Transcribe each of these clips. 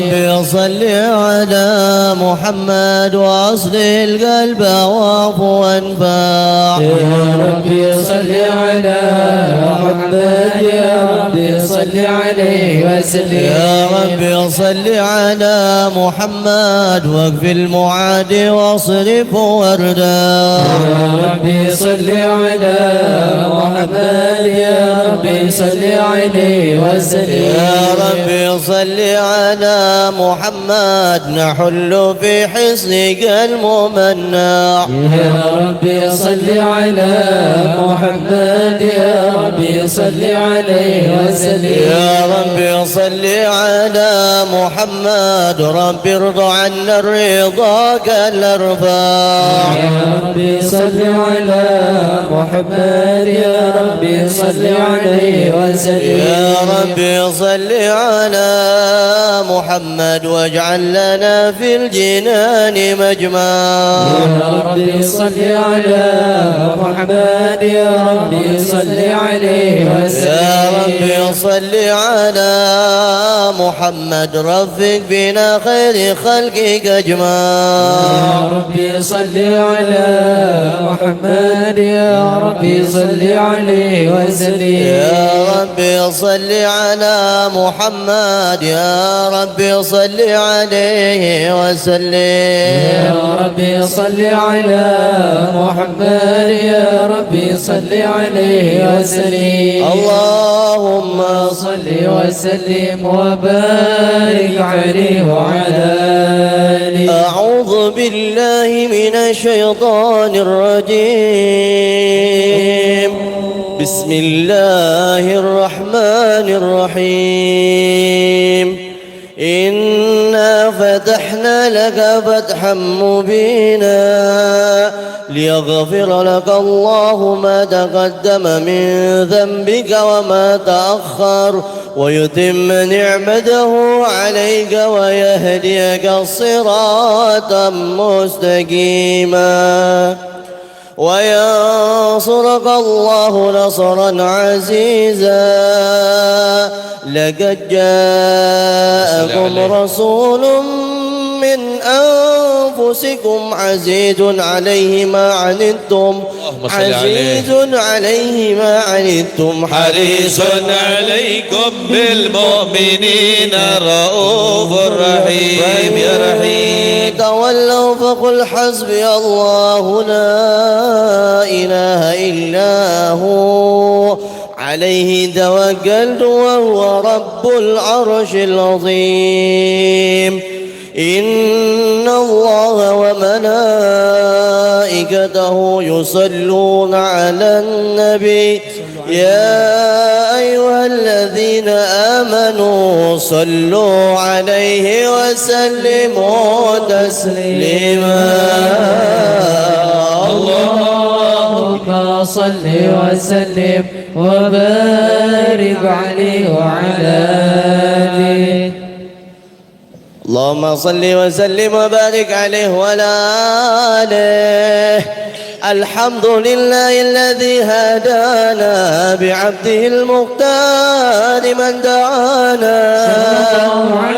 ربي صل على محمد وأصل القلب واعف وانفع. يا ربي صل على محمد يا ربي صل عليه وسلم. يا ربي صل على محمد واكف المعادي واصرف وردا. يا ربي صل على محمد يا ربي صل عليه وسلم. يا ربي صل على محمد نحل في حصنك الممنع. يا ربي صل على محمد يا ربي صل عليه وسلم. يا ربي صل على محمد ربي ارضى عنا الرضا كالارفاع. يا ربي صل على محمد يا ربي صل عليه وسلم. يا ربي صل على محمد واجعل لنا في الجنان مجمع. يا ربي صل على محمد يا ربي صل عليه وسلم. يا ربي صل على محمد رفق بنا خير خلقك اجمع. يا ربي صل على محمد يا ربي صل عليه وسلم. يا ربي صل على محمد يا ربي صل عليه وسلم. يا ربي صل على محمد يا ربي صل عليه وسلم. اللهم صل وسلم وبارك عليه وعلى آله. أعوذ بالله من الشيطان الرجيم. بسم الله الرحمن الرحيم. إنا فتحنا لك فتحا مبينا ليغفر لك الله ما تقدم من ذنبك وما تأخر ويتم نعمته عليك ويهديك صراطا مستقيما وينصرك الله نصرا عزيزا. لقد جاءكم رسول من أنفسكم عزيز عليه ما عنتم حريص عليكم بالمؤمنين رؤوف رحيم. يا رحيم تولوا فقل حسبي الله لا إله إلا هو عليه توكلت وهو رب العرش العظيم. إن الله وملائكته يصلون على النبي يا أيها الذين آمنوا صلوا عليه وسلموا تسليما. اللهم صل وسلم وبارك عليه وعلى آله. اللهم صل وسلم وبارك عليه وعلى آله. الحمد لله الذي هدانا بعبده المختار من دعانا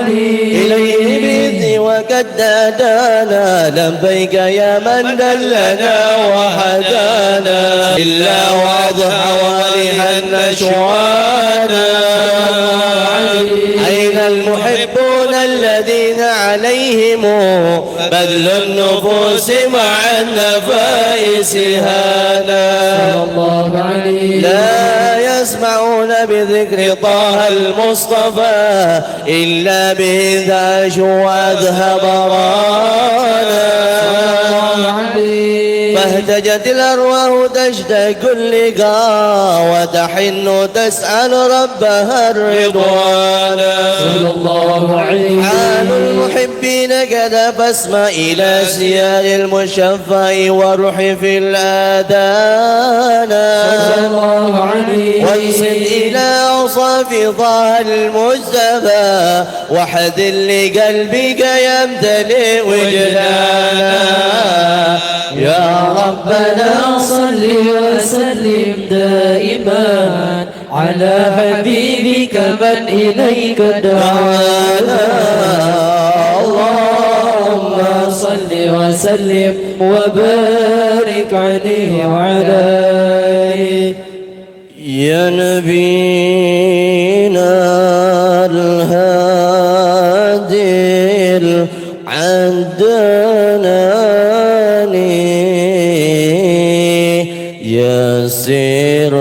إليه بإذنه وقد هدانا. لبيك يا من دلنا وهدانا إلا واضح واضحا نشوانا. أين المحبون الذين عليهم بذل النفوس مع النفائس هانا. لا يسمعون بذكر طه المصطفى إلا به ذا شواذ هبرانا. فاهتجت الأرواح تشتاق اللقاء وتحن تسأل ربها الرضوان. حال المحبين كذا فاسمع إلى سيال المشفع والروح في الآذان. وانصت إلى أوصاف طه المجتبى وحذر لقلبك يمتلئ وجدانا. يا ربنا صل وسلم دائما على حبيبك من إليك دعانا. وسلم وبارك عليه وعلى آله. يا نبينا الهادي العدناني يا سر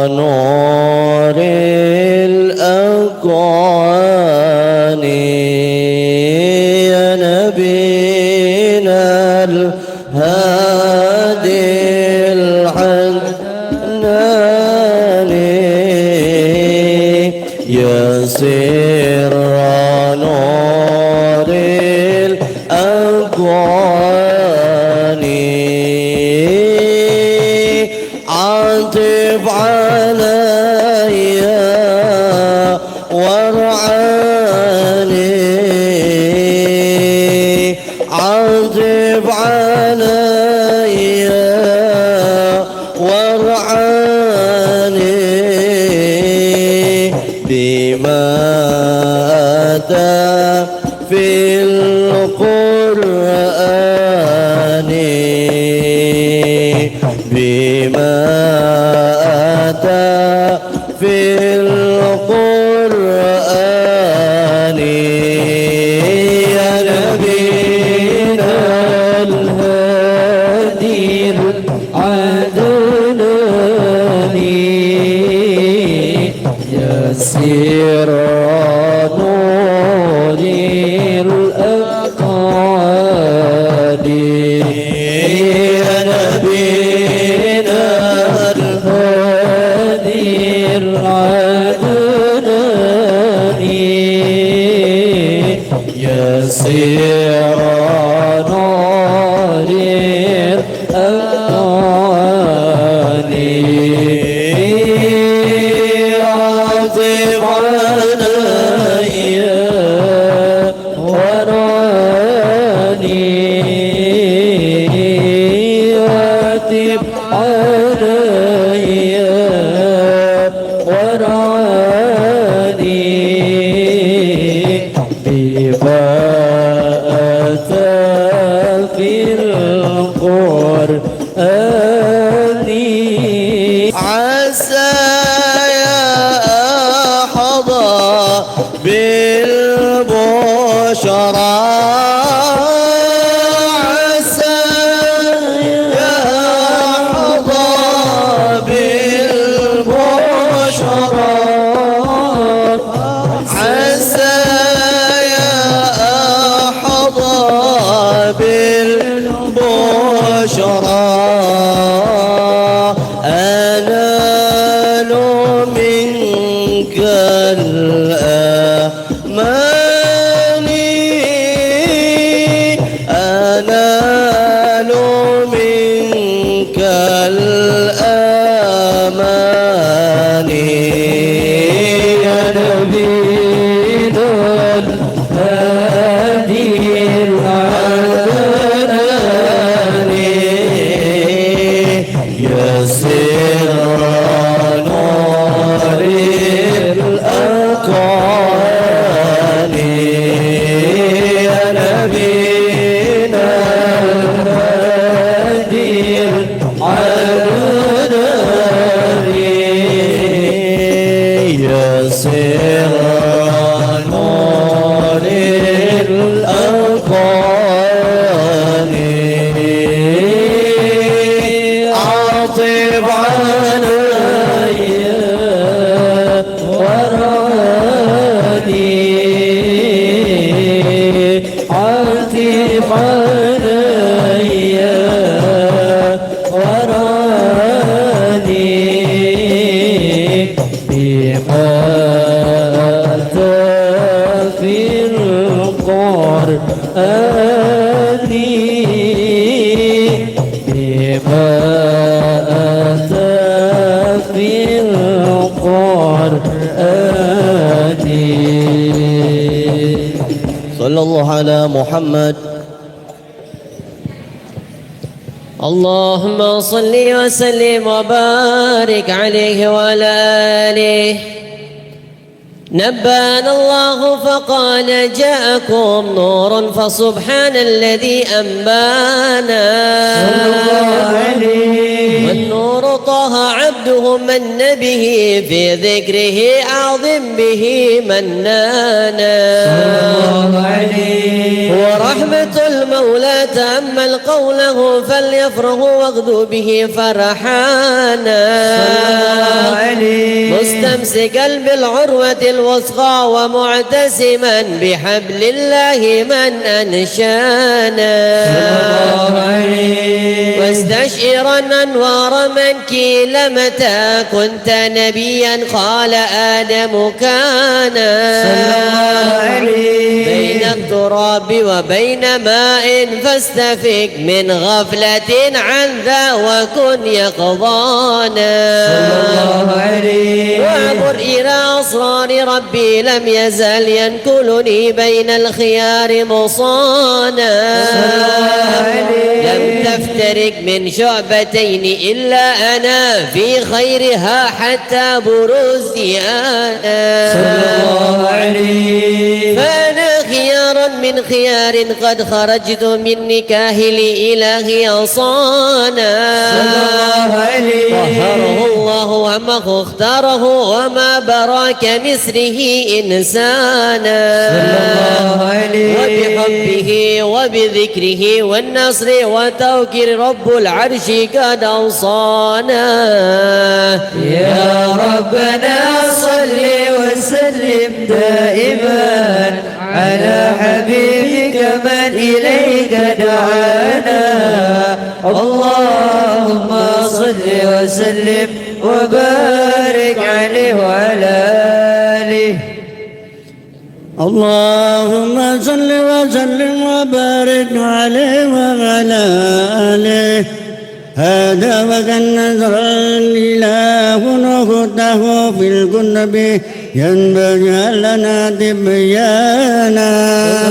نور الأكوان يا نبينا الهادي يا سر نور الأكوان عاطف علي وارعاني عاطف علي وارعاني بما أتى في القرآن بما أتى في القرآن يا نبينا الهادي العدناني يا سر نور الأكوان يا نبينا الهادي العدناني يا سر نور الأكوان عاطف علي وراني عاطف علي وراني بما أتى في القرآن عسى يا حظى بالبشرى عسى يا حظى بالبشرى عسى يا حظى بالبشرى أنال منك الأمان أنال منك الأمان يا نبينا الهادي العدناني يا سر نور الأكوان يا نبينا الهادي العدناني يا سر نور الأكوان عاطف علي وراني عاطف علي وراني بما أتى في القرآن بما أتى في القرآن صلى الله على محمد. اللهم صل وسلم وبارك عليه وعلى آله. نبأنا الله فقال جاءكم نور فسبحان الذي أنبانا والنور طه عبده من به في ذكره أعظم به منانا ورحمة المولى تأمل قوله فليفرح واغدو به فرحانا مستمسكا بالعروة الوثقى ومعتسما بحبل الله من أنشانا واستشعرا أنوار من كيل متى كنت نبيا قال آدم كان بين التراب وبين ماء فاستفق من غفلة عن ذا وكن يقظانا وعبر إلى أسرار ربي لم يزل ينكلني بين الخيار مصانا لم تفترق من شعبتين إلا أنا في خيرها حتى بروزي أنا فأنا خيار من خيار قد خرجت من نكاه لإله أصانا طهره الله ومه اختاره وما براك مثله إنسانا وبحبه وبذكره والنصر وتوكيل رب العرش قد أوصانا يا ربنا صل وسلم دائما على حبيبك من إليك دعانا اللهم صل وسلم وبارك عليه وعلى آله اللهم صل وسلم وبارك عليه وعلى آله هذا وكان نزر الإله نخته في الكتب ينبغي لنا تبيانا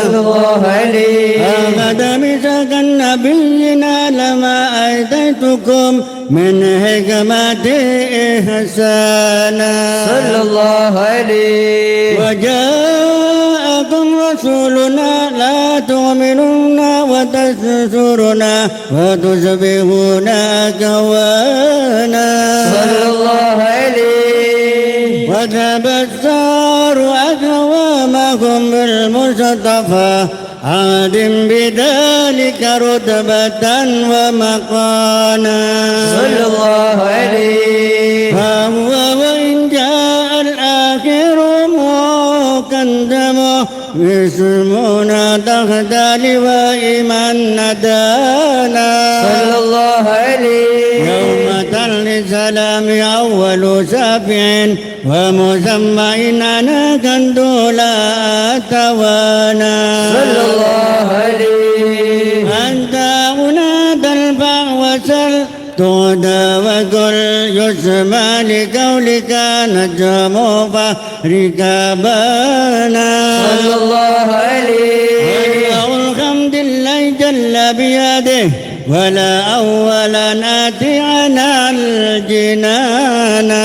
صلى الله عليه هذا مساك نبينا لما آتيتكم من حكمته إحسانا صلى الله عليه وجاءكم رسولنا لا تؤمنون وتسترنا وتصبحون كوانا صلى الله عليه وذهب الثار أكوامكم بالمصطفى عاد بذلك رتبة ومقانا صلى الله عليه فهو وإن جاء الآخر مقدم يسمون تحت لواء من ندانا صلى الله عليه يوم تل سلام أول سافع ومسمى أنا كندولا توانا صلى الله عليه أنت هنا تلفع وسل تهدى وكل يسمى لقولك نجم فهرك بانا صلى الله عليه الحمد لله جل بيده ولا أول ناتي عنا الجنانا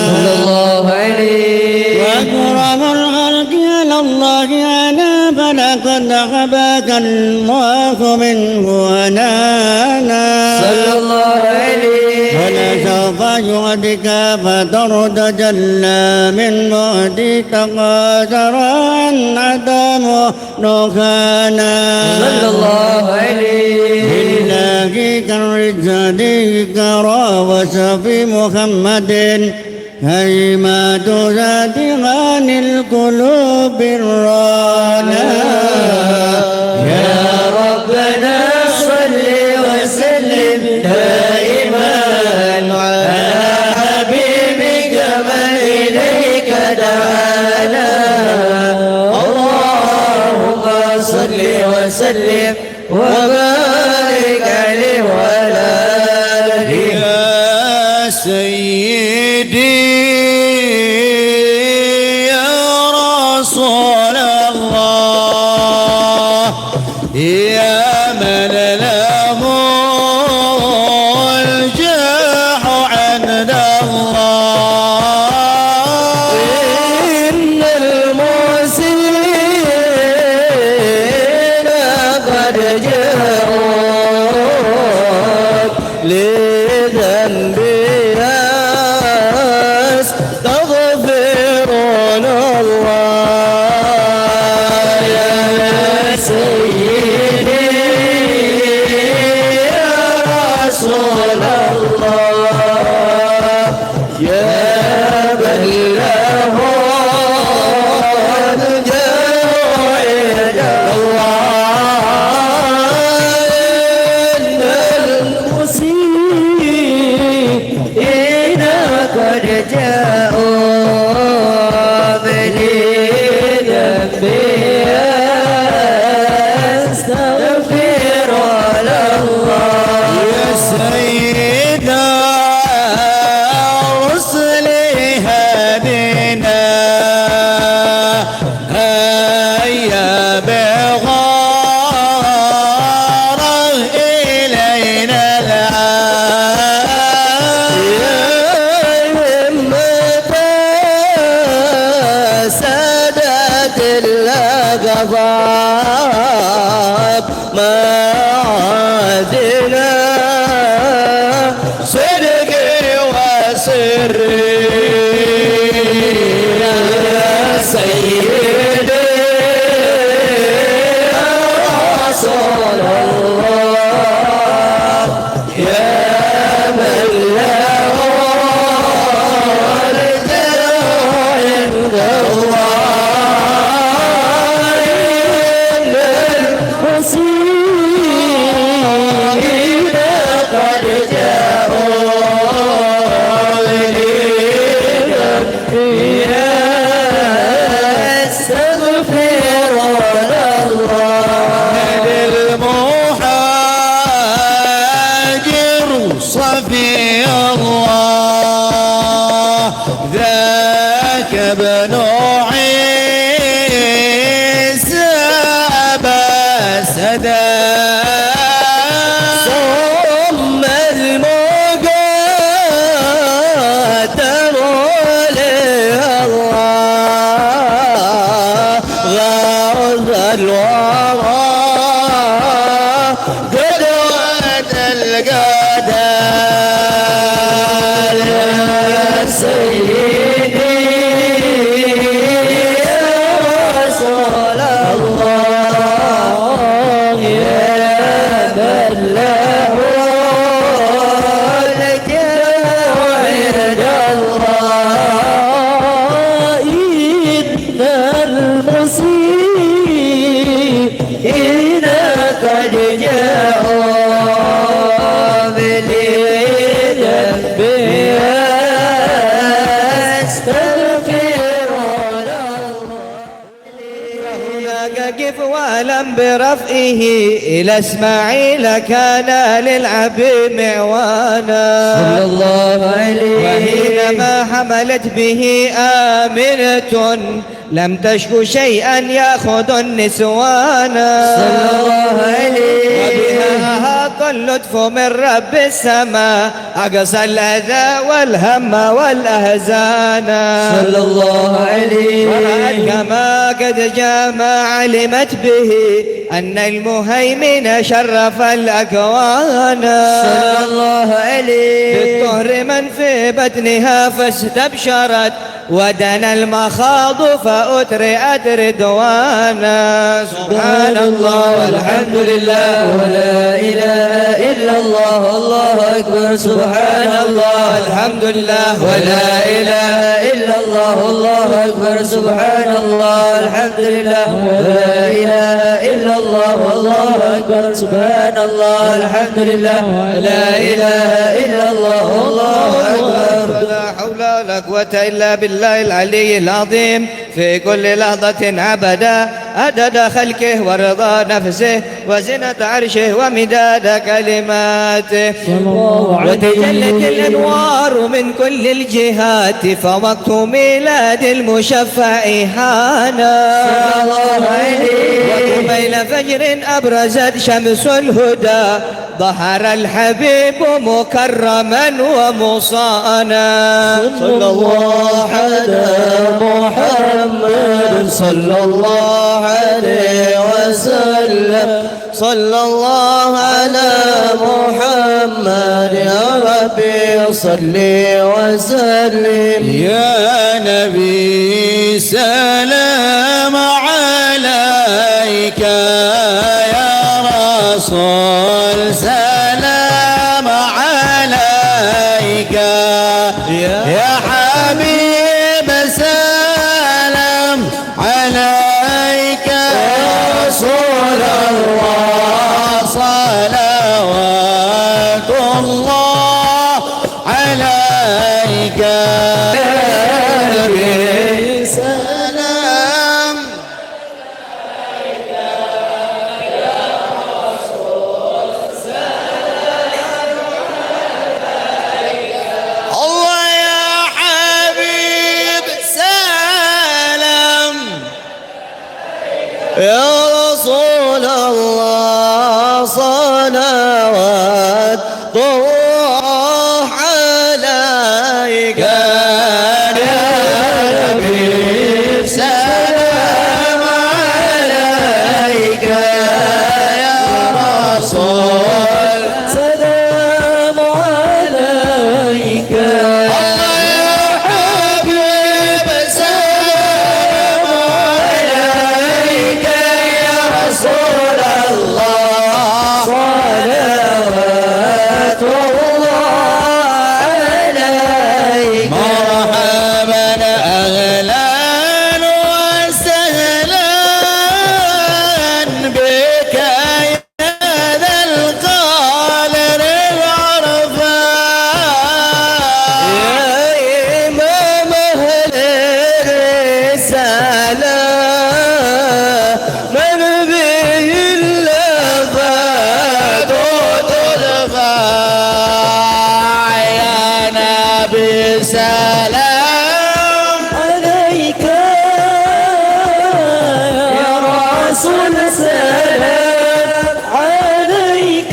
صلى الله عليه وأكرم الخلق على الله أنا فلقد خباك الله منه ونانا صلى الله عليه ولسوف يعدك فترد جل من بعد تقاصر عن عدم نخانا صلى الله عليه لله كالرجال كرى وصف محمد هيمات ذات غان القلوب الرانا يا ربنا صل وسلم دائما على حبيبك من إليك دعانا اللهم صل وسلم وبارك عليه وعلى آله يا سيدي يا رسول الله يا من له الجاه عند الله إن قد جاءوك لذنبي يستغفرون الله يا سيدي يا رسول الله يا من له الجوع إن المسيئين قد جاءوا بذنبي يستغفرون الله يا سيد الرسل هدنا هيا بغاره إلينا العام يا همة سادة الأقباب ما عادنا صدقي وسري يا سيدي يا رسول الله يا من له الجوع عند الله إن المسيئين قد جاءوا لذنبي يستغفرون الله المهاجر صفي الله ذاك ابن عيسى بسدا ثم المقدم لله غرض الورى قدوة القدر يا سيدي يا رسول الله يا من له الجوع عند الله إن المسيئين قد جاءوا بذنبي يستغفرون الله هناك قف ولم برفعه إلى إسماعيل كان للعبد معوانا صلى الله عليه وحينما حملت به آمنة لم تشك شيئا يأخذ النسوانا صلى الله عليه وبها أحاط اللطف من رب السماء أقصى الأذى والهم والأحزان صلى الله عليه ورأت كما قد جاء ما علمت به أن المهيمن شرف الأكوان صلى الله عليه بالطهر من في بطنها فاستبشرت ودنا المخاض فأترئت رضوانا سبحان الله والحمد لله ولا إله إلا الله الله أكبر سبحان الله الحمد لله ولا إله إلا الله الله أكبر سبحان الله الحمد لله ولا إله إلا الله الله أكبر سبحان الله الحمد لله ولا إله إلا الله الله أكبر لا حول ولا قوة إلا بالله العلي العظيم في كل لحظة عبدا عدد خلقه ورضا نفسه وزنة عرشه ومداد كلماته وتجلت الأنوار من كل الجهات فوقت ميلاد المشفع حانا وقبيل فجر أبرزت شمس الهدى ظهر الحبيب مكرما ومصانا صلى الله على محمد صلى الله عليه وسلم صلى الله على محمد يا ربي صل وسلم يا نبي سلام عليك يا رسول سلام عليك يا حبيب سلام عليك يا رسول الله صلوات الله عليك سلام الله يا حبيب سلام يا رسول الله صلوات الله عليك يا نبي سلام عليك يا رسول سلام عليك الله يا حبيب سلام عليك يا رسول الله صلوات الله عليك مرحبا أهلا وسهلا بك يا ذا القادر العرفان يا إمام أهل الرسالة من به اللفات تدفع يا نبي سلام عليك يا رسول سلام عليك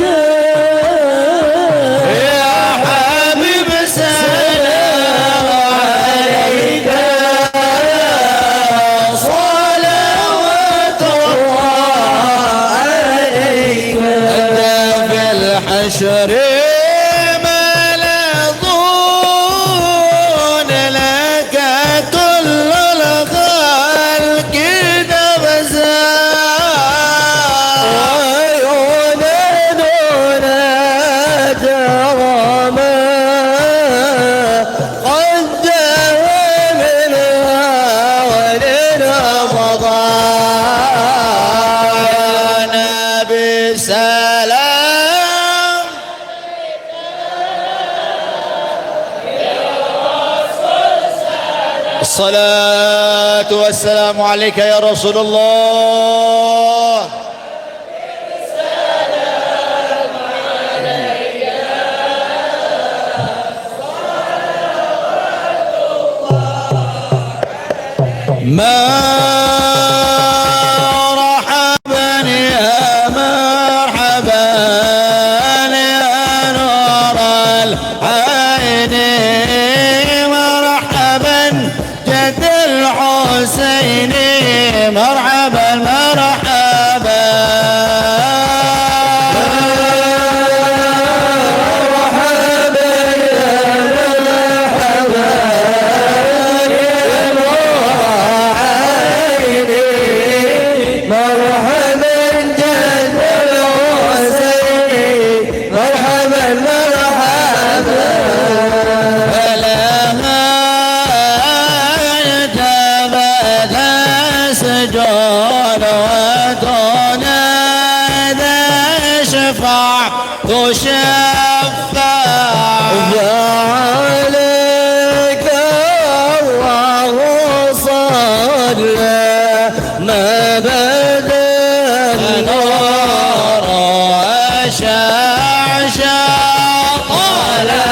يا حبيب سلام عليك صلوات الله عليك أنت في الحشر ملضون لك كل الخلق دبزان عيوننا جرما قد منها وللفضاء يا نبي سلام الصلاة والسلام عليك يا رسول الله مرحبا يا مرحبا يا نور العين مرحبا جد الحسين مرحبا مرحبا مرحبا جد الحسين مرحبا مرحبا فلها جبل سجون وتنادى شفع تشفع عليك الله صلى ما بدا نور شعشع طلع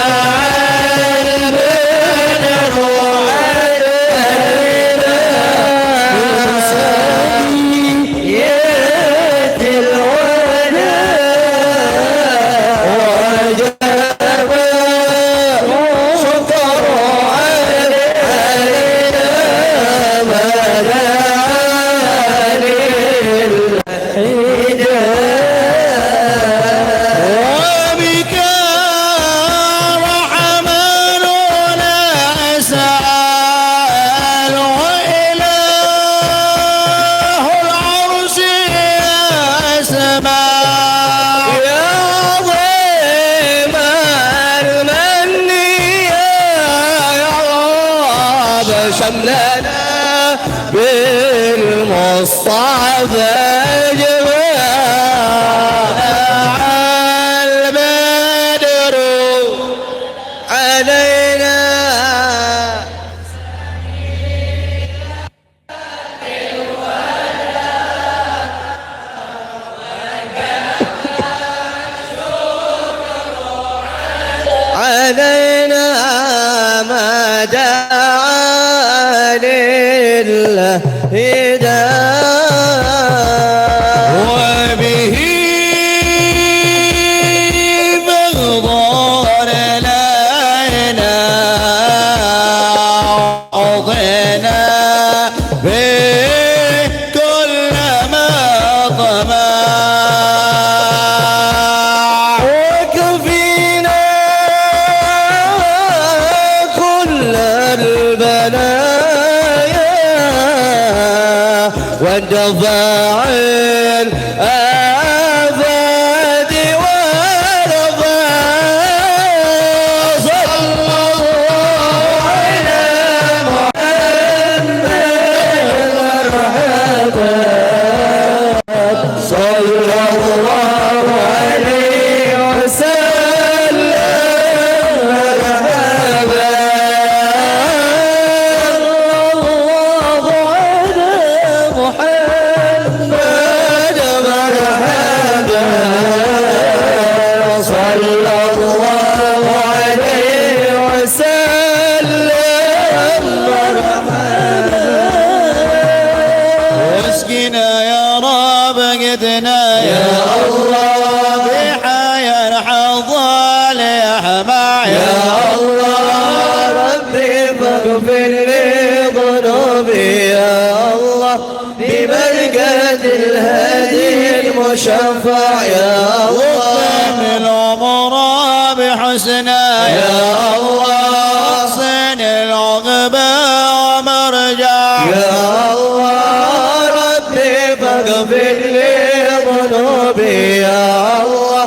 يد الولاء البدر علينا علينا ما دعا لله وبه مغضار لنا عضنا بكل ما طمع وكفينا كل البلايا واندفع الآفات والرفاع صلى الله على محمد مرحبا صلى الله عليه وسلم مرحبا الله على محمد مرحبا صلى الله عليه وسلم مرحبا واسقنا يا رب قدنا يا الله بحياة الحظال يا حماع يا الله ربي فاغفر لي ذنوبي يا الله ببركة الهدي المشفع يا الله من العمر بحسنا يا الله حسن العقبى ومرجع يا الله ربي فاغفر لي ذنوبي يا الله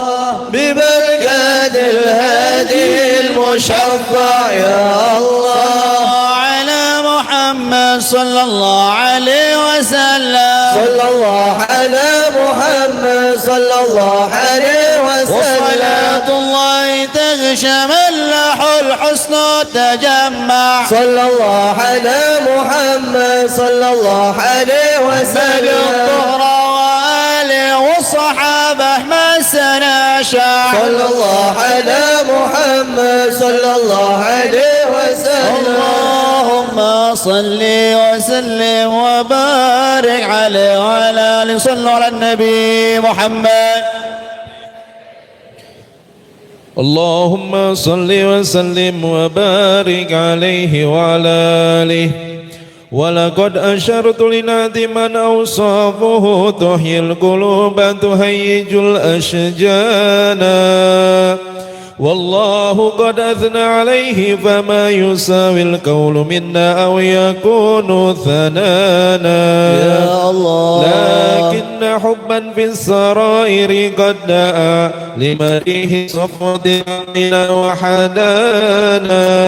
ببركة الهدي المشفع يا الله على محمد صلى الله عليه وسلم صلى الله على محمد صلى الله عليه وسلم وصلاة الله تشمل الحسن تجمع صلى الله على محمد صلى الله عليه بل وسلم الظهر وآله والصحابة ما سنشاع صلى الله على محمد صلى الله عليه وسلم اللهم صل وسلم وبارك عليه وعلى آله صلوا على النبي محمد اللهم صل وسلم وبارك عليه وعلى آله ولقد أشرت لنادي من أوصافه تحيي القلوب تهيج الأشجان والله قد أثنى عليه فما يساوي القول منا أو يكون ثنانا يا الله لكن حبا في السرائر قد دعا لمريه صفوة وحنانا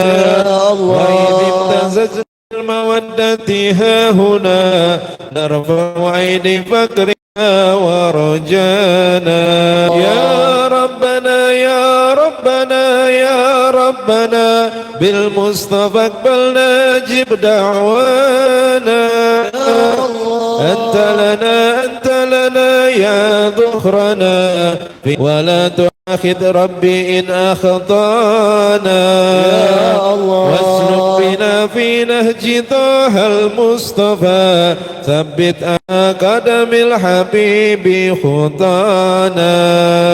يا الله وإذ امتزجنا المودة ها هنا نرفع عين فكرنا ورجانا يا ربنا يا ربنا يا ربنا بالمصطفى اقبلنا جب دعوانا أنت لنا يا ذخرنا ولا تؤاخذ ربي إن أخطانا يا الله واسلك بنا في نهج طه المصطفى ثبت قدم الحبيب خطانا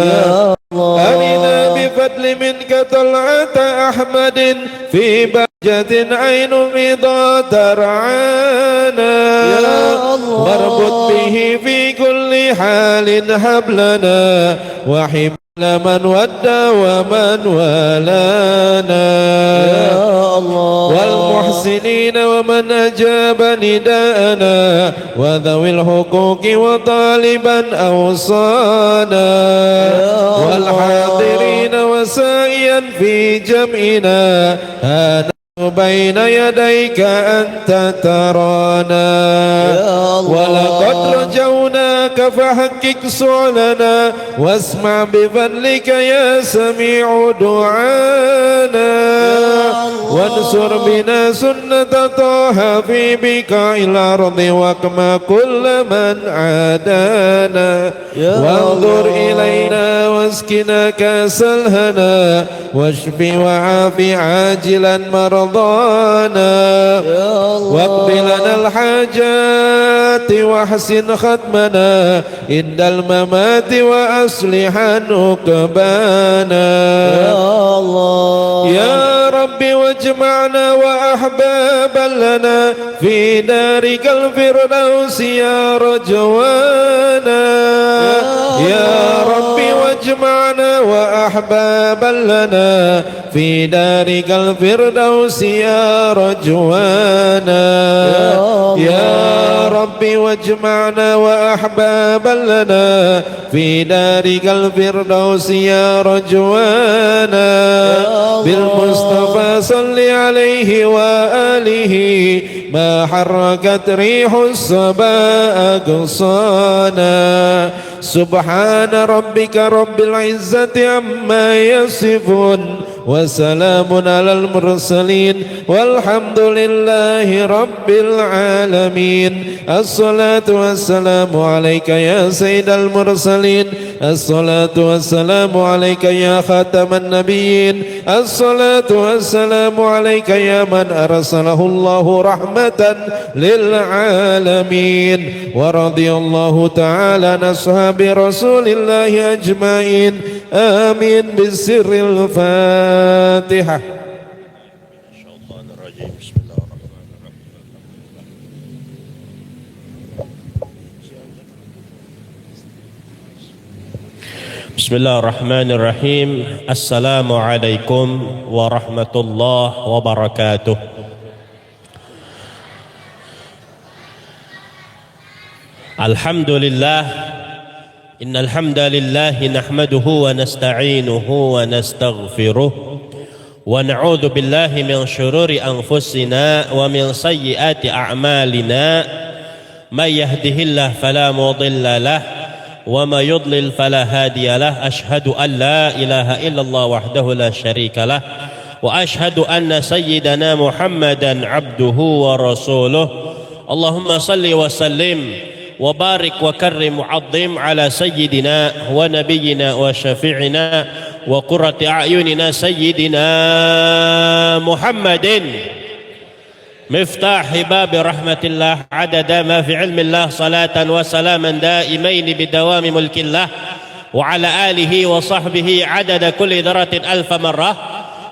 يا الله أرنا بفضل منك طلعة أحمد في بهجة عين رضا ترعانا يا الله واربط به في كل حال حبلنا وحب من ودى ومن والانا يا الله والمحسنين ومن أجاب نداءنا وذوي الحقوق وطالبا أوصانا والحاضرين وسائيا في جمعنا هذا بين يديك أنت ترانا يا الله ولقد رجونا رضاك فحقق سؤلنا واسمع بفضلك يا سميع دعانا وانصر بنا سنة طه في بقاع الأرض واقمع كل من عادانا وانظر إلينا واسقنا كأس الهنا واشف وعاف عاجلا مرضانا واقض لنا الحاجات واحسن ختمنا عند الممات وأصلح عقبانا يا الله يا رب واجمعنا وأحبابا لنا في دارك الفردوس يا رجوانا يا رب واجمعنا وأحبابا لنا في دارك الفردوس يا رجوانا يا رب واجمعنا وأحبابا لنا في دارك الفردوس يا رجوانا بالمصطفى صل عليه وآله ما حركت ريح الصبا أقصانا سبحان ربك رب العزة عما يصفون وسلام على المرسلين والحمد لله رب العالمين الصلاة والسلام عليك يا سيد المرسلين الصلاة والسلام عليك يا خاتم النبيين الصلاة والسلام عليك يا من أرسله الله رحمة للعالمين ورضي الله تعالى عن أصحاب رسول الله أجمعين آمين بالسر الفاتحة. Bismillahirrahmanirrahim. Assalamualaikum warahmatullahi wabarakatuh. Alhamdulillah. Innal hamdalillah nahmaduhu wa nasta'inuhu wa nastaghfiruh wa na'udzu billahi min shururi anfusina wa min sayyiati a'malina. May yahdihillahu fala mudilla lahu وما يضلل فلا هادي له أشهد أن لا إله إلا الله وحده لا شريك له وأشهد أن سيدنا محمدا عبده ورسوله اللهم صل وسلم وبارك وكرم وعظم على سيدنا ونبينا وشفيعنا وقرة أعيننا سيدنا محمد مفتاح باب رحمة الله عدد ما في علم الله صلاة وسلاما دائمين بدوام ملك الله وعلى آله وصحبه عدد كل ذرة ألف مرة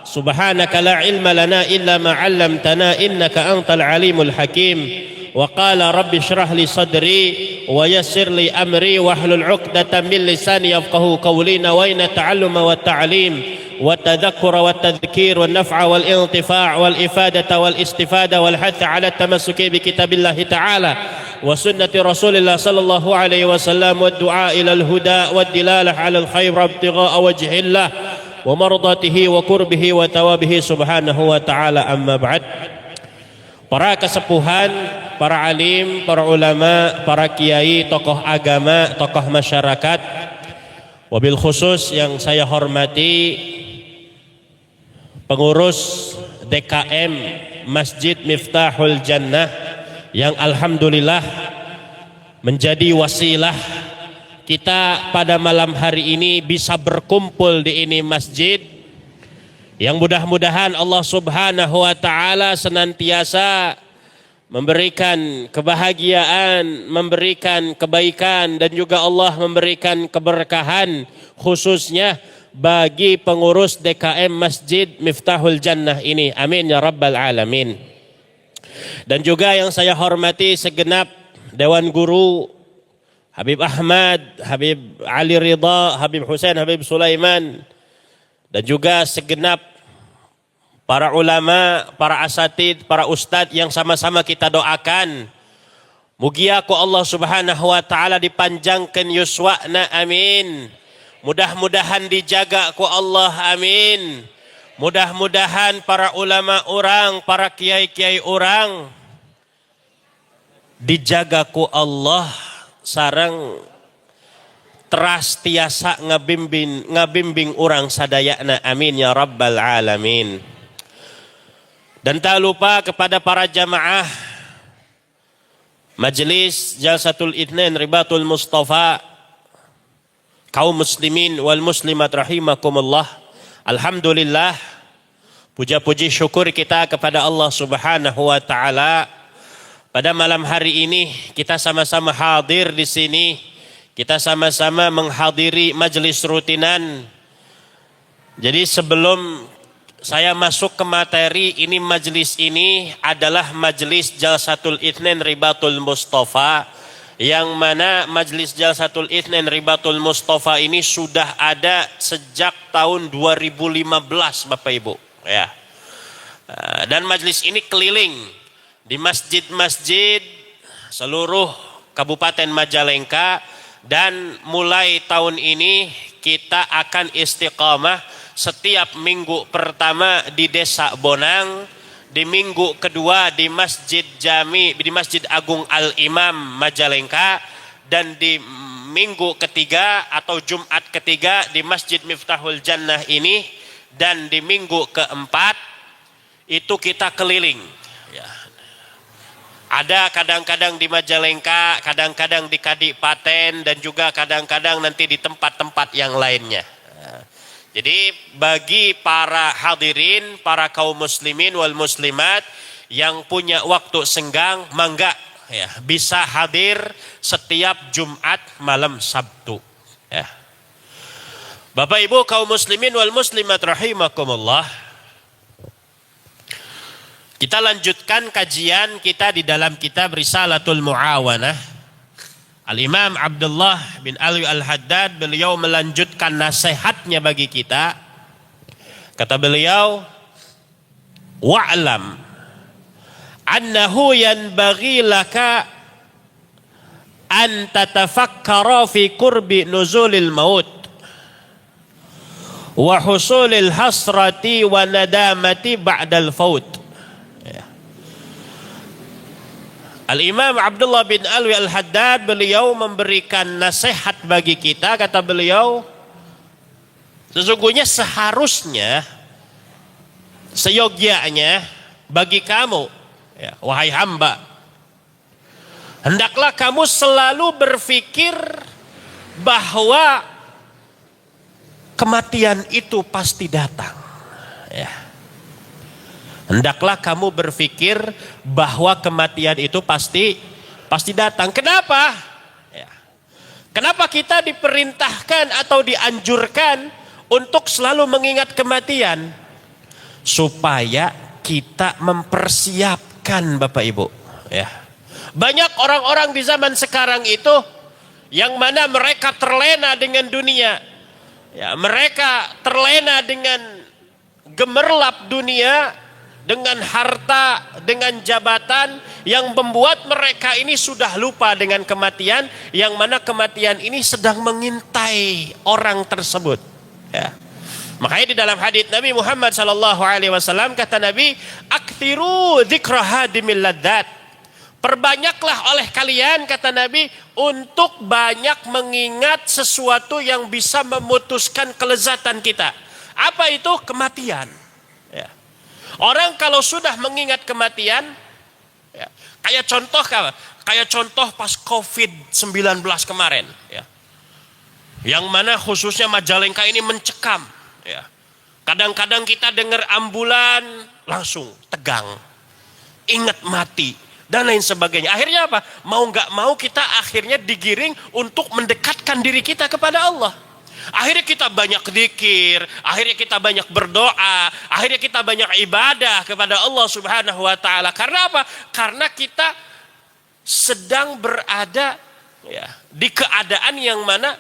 سبحانك لا علم لنا إلا ما علمتنا إنك أنت العليم الحكيم وقال رب اشرح لي صدري ويسر لي أمري واحلل عقدة من لساني يفقه قولي نوين التعلم والتعليم والتذكر والتذكير والنفع والانتفاع والإفادة والاستفادة والحث على التمسك بكتاب الله تعالى وسنة رسول الله صلى الله عليه وسلم والدعاء إلى الهدى والدلالة على الخير وابتغاء وجه الله ومرضاته وقربه وتوابه سبحانه وتعالى أما بعد. Para kesepuhan, para alim, para ulama, para kiai, tokoh agama, tokoh masyarakat, wabil khusus yang saya hormati pengurus DKM Masjid Miftahul Jannah yang alhamdulillah menjadi wasilah kita pada malam hari ini bisa berkumpul di ini masjid yang mudah-mudahan Allah Subhanahu wa taala senantiasa memberikan kebahagiaan, memberikan kebaikan dan juga Allah memberikan keberkahan khususnya bagi pengurus DKM Masjid Miftahul Jannah ini. Amin ya rabbal alamin. Dan juga yang saya hormati segenap Dewan Guru Habib Ahmad, Habib Ali Ridha, Habib Hussein, Habib Sulaiman dan juga segenap para ulama, para asatid, para ustadz yang sama-sama kita doakan. Mugia ku Allah Subhanahu wa taala dipanjangkan yuswana, amin. Mudah-mudahan dijaga ku Allah, amin. Mudah-mudahan para ulama orang, para kiai-kiai orang dijaga ku Allah sareng teras tiasa ngabimbing orang sadayana, amin ya rabbal alamin. Dan tak lupa kepada para jamaah Majelis Jalsatul Itsnain Ribatul Mustafa, kaum muslimin wal muslimat rahimakumullah. Alhamdulillah, puja-puji syukur kita kepada Allah Subhanahu wa taala. Pada malam hari ini kita sama-sama hadir di sini. Kita sama-sama menghadiri majelis rutinan. Jadi sebelum saya masuk ke materi, ini majelis ini adalah majelis Jalsatul Itsnain Ribatul Mustafa, yang mana majelis Jalsatul Itsnain Ribatul Mustafa ini sudah ada sejak tahun 2015 Bapak Ibu ya. Dan majelis ini keliling di masjid-masjid seluruh Kabupaten Majalengka, dan mulai tahun ini kita akan istiqamah setiap minggu pertama di Desa Bonang, di minggu kedua di Masjid Jami, di Masjid Agung Al-Imam Majalengka, dan di minggu ketiga atau Jumat ketiga di Masjid Miftahul Jannah ini, dan di minggu keempat itu kita keliling ya. Ada kadang-kadang di Majalengka, kadang-kadang di Kadipaten, dan juga kadang-kadang nanti di tempat-tempat yang lainnya. Jadi bagi para hadirin, para kaum muslimin wal muslimat yang punya waktu senggang, mangga ya, bisa hadir setiap Jumat malam Sabtu ya. Bapak Ibu kaum muslimin wal muslimat rahimakumullah. Kita lanjutkan kajian kita di dalam kitab Risalatul Muawanah. Al-Imam Abdullah bin Alwi Al-Haddad, beliau melanjutkan nasihatnya bagi kita. Kata beliau, wa'lam annahu yanbaghi laka an tatafakkara fi qurbi nuzulil maut wa husulil hasrati wa nadamati ba'dal faut. Al-Imam Abdullah bin Alwi Al-Haddad, beliau memberikan nasihat bagi kita. Kata beliau, sesungguhnya seharusnya, seyogyanya bagi kamu ya, wahai hamba, hendaklah kamu selalu berpikir bahwa kematian itu pasti datang ya. Hendaklah kamu berpikir bahwa kematian itu pasti datang. Kenapa? Ya. Kenapa kita diperintahkan atau dianjurkan untuk selalu mengingat kematian? Supaya kita mempersiapkan Bapak Ibu. Ya. Banyak orang-orang di zaman sekarang itu yang mana mereka terlena dengan dunia. Ya, mereka terlena dengan gemerlap dunia, dengan harta, dengan jabatan, yang membuat mereka ini sudah lupa dengan kematian, yang mana kematian ini sedang mengintai orang tersebut ya. Makanya di dalam hadits Nabi Muhammad SAW kata Nabi, aktsiru dzikra hadimil ladzat, perbanyaklah oleh kalian, kata Nabi, untuk banyak mengingat sesuatu yang bisa memutuskan kelezatan kita. Apa itu? Kematian ya. Orang kalau sudah mengingat kematian, ya, kayak contoh pas COVID-19 kemarin, ya, yang mana khususnya Majalengka ini mencekam. Ya. Kadang-kadang kita dengar ambulan langsung tegang, ingat mati dan lain sebagainya. Akhirnya apa? Mau nggak mau kita akhirnya digiring untuk mendekatkan diri kita kepada Allah. Akhirnya kita banyak zikir, akhirnya kita banyak berdoa, akhirnya kita banyak ibadah kepada Allah Subhanahu wa taala. Karena apa? Karena kita sedang berada ya, di keadaan yang mana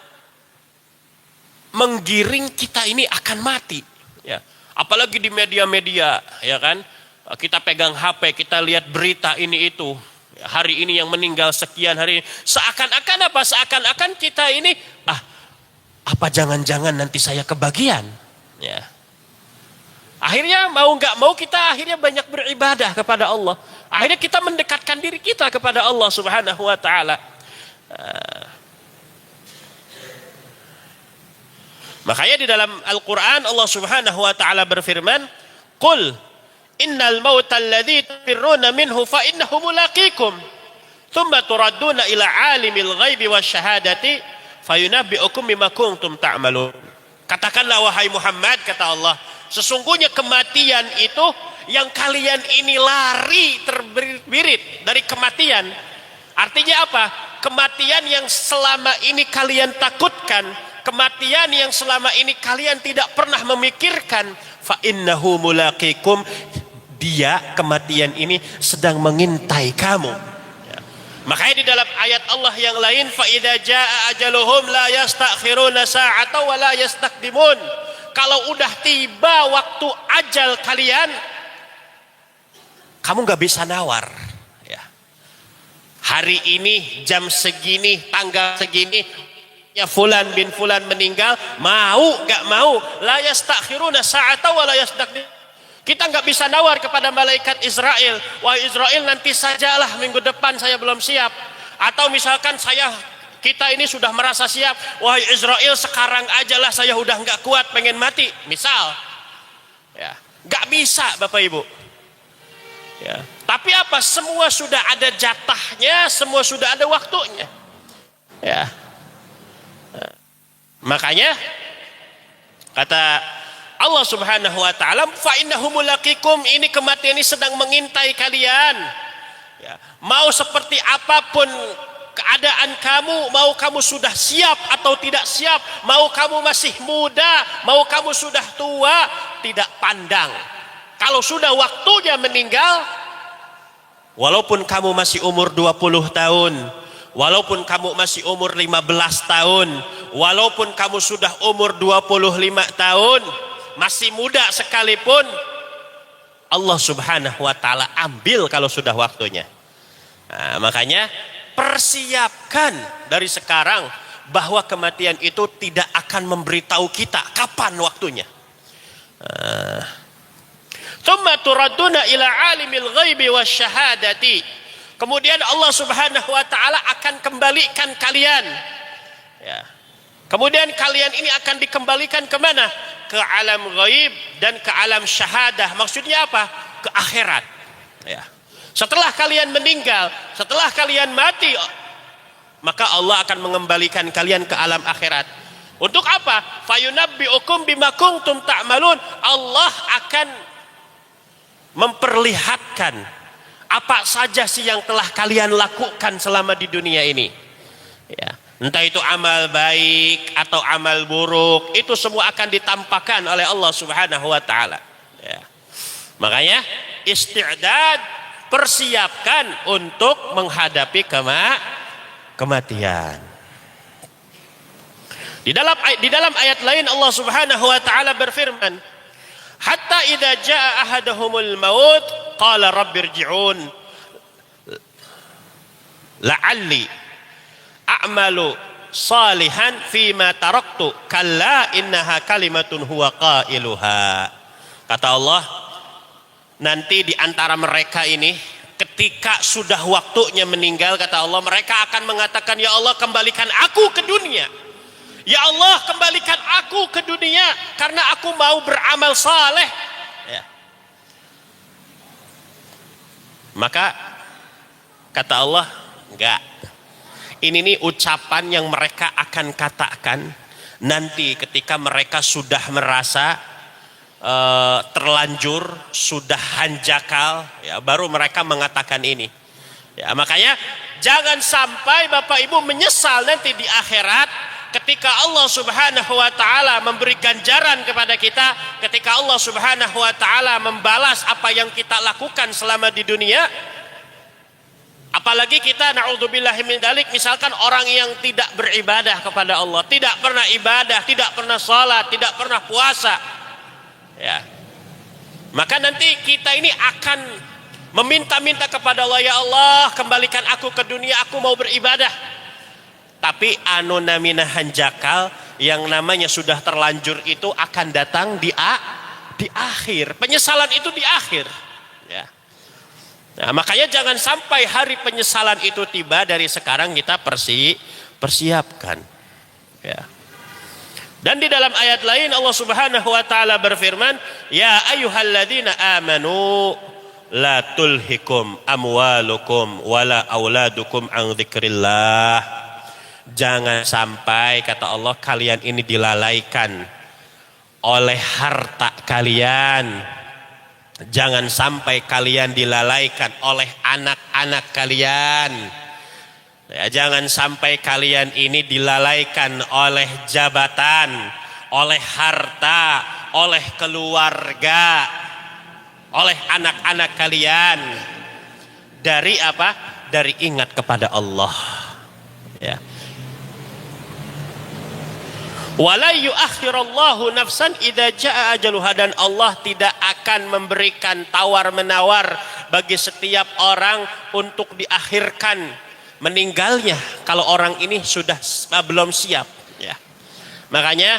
menggiring kita ini akan mati ya. Apalagi di media-media ya kan. Kita pegang HP, kita lihat berita ini itu. Hari ini yang meninggal sekian, hari ini. Seakan-akan apa? Seakan-akan kita ini apa jangan-jangan nanti saya kebagian ya. Akhirnya mau nggak mau kita akhirnya banyak beribadah kepada Allah. Akhirnya kita mendekatkan diri kita kepada Allah Subhanahu wa taala. Makanya di dalam Al-Quran Allah Subhanahu wa ta'ala berfirman, "Qul innal mauta alladhi tafirruna minhu fa innahu mulaqikum thumma turadduna ila alimil ghaibi wasyahadati fayunabbi'ukum bima kuntum ta'malun." Katakanlah wahai Muhammad, kata Allah, sesungguhnya kematian itu yang kalian ini lari terbirit dari kematian. Artinya apa? Kematian yang selama ini kalian takutkan, kematian yang selama ini kalian tidak pernah memikirkan, fa innahu mulaqikum, dia kematian ini sedang mengintai kamu. Ya. Makanya di dalam ayat Allah yang lain, fa idza jaa ajaluhum la yastakhiruna sa'ata wa la yastaqdimun. Kalau udah tiba waktu ajal kalian, kamu nggak bisa nawar. Ya. Hari ini jam segini, tanggal segini, ya fulan bin fulan meninggal, mau nggak mau, la yastakhiruna sa'ata wa la yastaqdim. Kita nggak bisa nawar kepada malaikat Israel, wah Israel nanti sajalah, minggu depan saya belum siap. Atau misalkan kita ini sudah merasa siap, wah Israel sekarang ajalah, saya udah nggak kuat, pengen mati, misal. Ya, nggak bisa Bapak Ibu. Ya. Tapi apa? Semua sudah ada jatahnya, semua sudah ada waktunya. Ya. Makanya kata Allah Subhanahu wa ta'ala, fa innahu mulaqikum, ini kematian ini sedang mengintai kalian. Ya. Mau seperti apapun keadaan kamu, mau kamu sudah siap atau tidak siap, mau kamu masih muda, mau kamu sudah tua, tidak pandang. Kalau sudah waktunya meninggal, walaupun kamu masih umur 20 tahun, walaupun kamu masih umur 15 tahun, walaupun kamu sudah umur 25 tahun, masih muda sekalipun, Allah Subhanahu wa ta'ala ambil kalau sudah waktunya. Nah, makanya persiapkan dari sekarang bahwa kematian itu tidak akan memberitahu kita kapan waktunya. Tsumma turadduna ila alimil ghaibi wasyahadati. Kemudian Allah Subhanahu wa ta'ala akan kembalikan kalian. Ya. Kemudian kalian ini akan dikembalikan kemana? Ke alam ghaib dan ke alam syahadah. Maksudnya apa? Ke akhirat. Ya. Setelah kalian meninggal, setelah kalian mati, maka Allah akan mengembalikan kalian ke alam akhirat. Untuk apa? Fayunabbi'ukum bima kuntum ta'malun. Allah akan memperlihatkan apa saja sih yang telah kalian lakukan selama di dunia ini. Ya. Entah itu amal baik atau amal buruk, itu semua akan ditampakkan oleh Allah Subhanahu wa ta'ala. Ya. Makanya isti'dad, persiapkan untuk menghadapi kematian. Di dalam ayat lain Allah Subhanahu wa ta'ala berfirman, hatta idza jaa ahaduhumul maut qala rabbirji'un la'alli a'malu salihan fima taraktu kalla innaha kalimatun huwa qailuha. Kata Allah, nanti di antara mereka ini ketika sudah waktunya meninggal, kata Allah, mereka akan mengatakan, ya Allah kembalikan aku ke dunia. Ya Allah kembalikan aku ke dunia karena aku mau beramal saleh. Ya. Maka kata Allah, enggak. Ini nih ucapan yang mereka akan katakan nanti ketika mereka sudah merasa terlanjur, sudah hanjakal, ya, baru mereka mengatakan ini. Ya, makanya jangan sampai Bapak Ibu menyesal nanti di akhirat ketika Allah Subhanahu wa ta'ala memberi ganjaran kepada kita, ketika Allah Subhanahu wa ta'ala membalas apa yang kita lakukan selama di dunia. Apalagi kita na'udzubillahi min dzalik, misalkan orang yang tidak beribadah kepada Allah, tidak pernah ibadah, tidak pernah salat, tidak pernah puasa. Ya. Maka nanti kita ini akan meminta-minta kepada Allah, ya Allah kembalikan aku ke dunia, aku mau beribadah. Tapi anu namina hanjakal, yang namanya sudah terlanjur itu akan datang di akhir. Penyesalan itu di akhir. Ya. Nah, makanya jangan sampai hari penyesalan itu tiba, dari sekarang kita persiapkan. Ya. Dan di dalam ayat lain Allah Subhanahu wa taala berfirman, "Ya ayyuhalladzina amanu la tulhikum amwalukum wala auladukum an dzikrillah." Jangan sampai, kata Allah, kalian ini dilalaikan oleh harta kalian. Jangan sampai kalian dilalaikan oleh anak-anak kalian. Ya, jangan sampai kalian ini dilalaikan oleh jabatan, oleh harta, oleh keluarga, oleh anak-anak kalian. Dari apa? Dari ingat kepada Allah. Ya. Wala yuakhirallahu nafsan idza jaa ajaluha, dan Allah tidak akan memberikan tawar-menawar bagi setiap orang untuk diakhirkan meninggalnya kalau orang ini sudah belum siap, ya. Makanya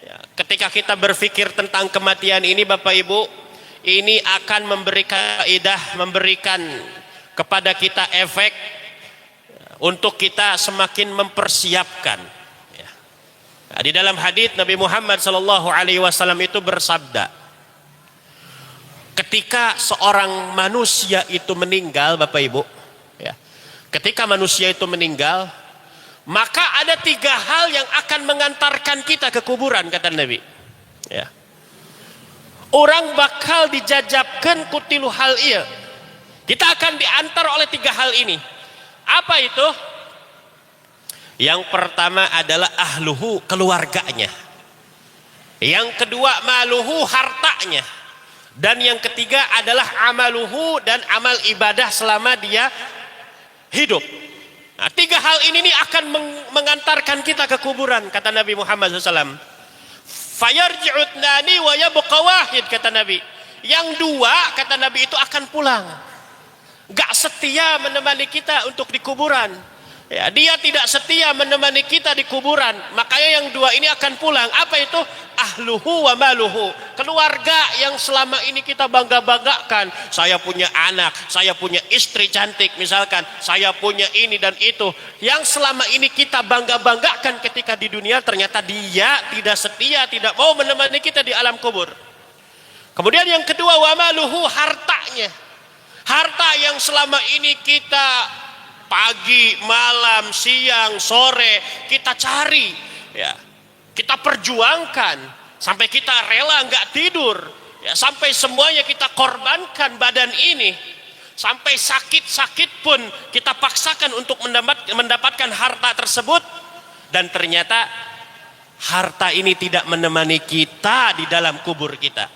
ya, ketika kita berpikir tentang kematian ini Bapak Ibu, ini akan memberikan kaidah, memberikan kepada kita efek untuk kita semakin mempersiapkan. Nah, di dalam hadits Nabi Muhammad SAW itu bersabda, ketika seorang manusia itu meninggal, Bapak Ibu, ya, ketika manusia itu meninggal, maka ada 3 hal yang akan mengantarkan kita ke kuburan, kata Nabi. Ya. Orang bakal dijajabkan kutilu hal iya. Kita akan diantar oleh 3 hal ini. Apa itu? Yang pertama adalah ahluhu, keluarganya. Yang kedua maluhu, hartanya. Dan yang ketiga adalah amaluhu, dan amal ibadah selama dia hidup. Nah, 3 hal ini nih akan mengantarkan kita ke kuburan, kata Nabi Muhammad SAW. Fayarji'ut nani wa yabqa wahid, kata Nabi. Yang 2, kata Nabi, itu akan pulang. Gak setia menemani kita untuk di kuburan. Ya, dia tidak setia menemani kita di kuburan. Makanya yang 2 ini akan pulang. Apa itu? Ahluhu wa maluhu. Keluarga yang selama ini kita bangga-banggakan. Saya punya anak, saya punya istri cantik misalkan. Saya punya ini dan itu. Yang selama ini kita bangga-banggakan ketika di dunia, ternyata dia tidak setia, tidak mau menemani kita di alam kubur. Kemudian yang kedua, wa maluhu, hartanya. Harta yang selama ini kita pagi, malam, siang, sore kita cari, ya, kita perjuangkan sampai kita rela nggak tidur, ya, sampai semuanya kita korbankan badan ini, sampai sakit-sakit pun kita paksakan untuk mendapatkan harta tersebut, dan ternyata harta ini tidak menemani kita di dalam kubur kita.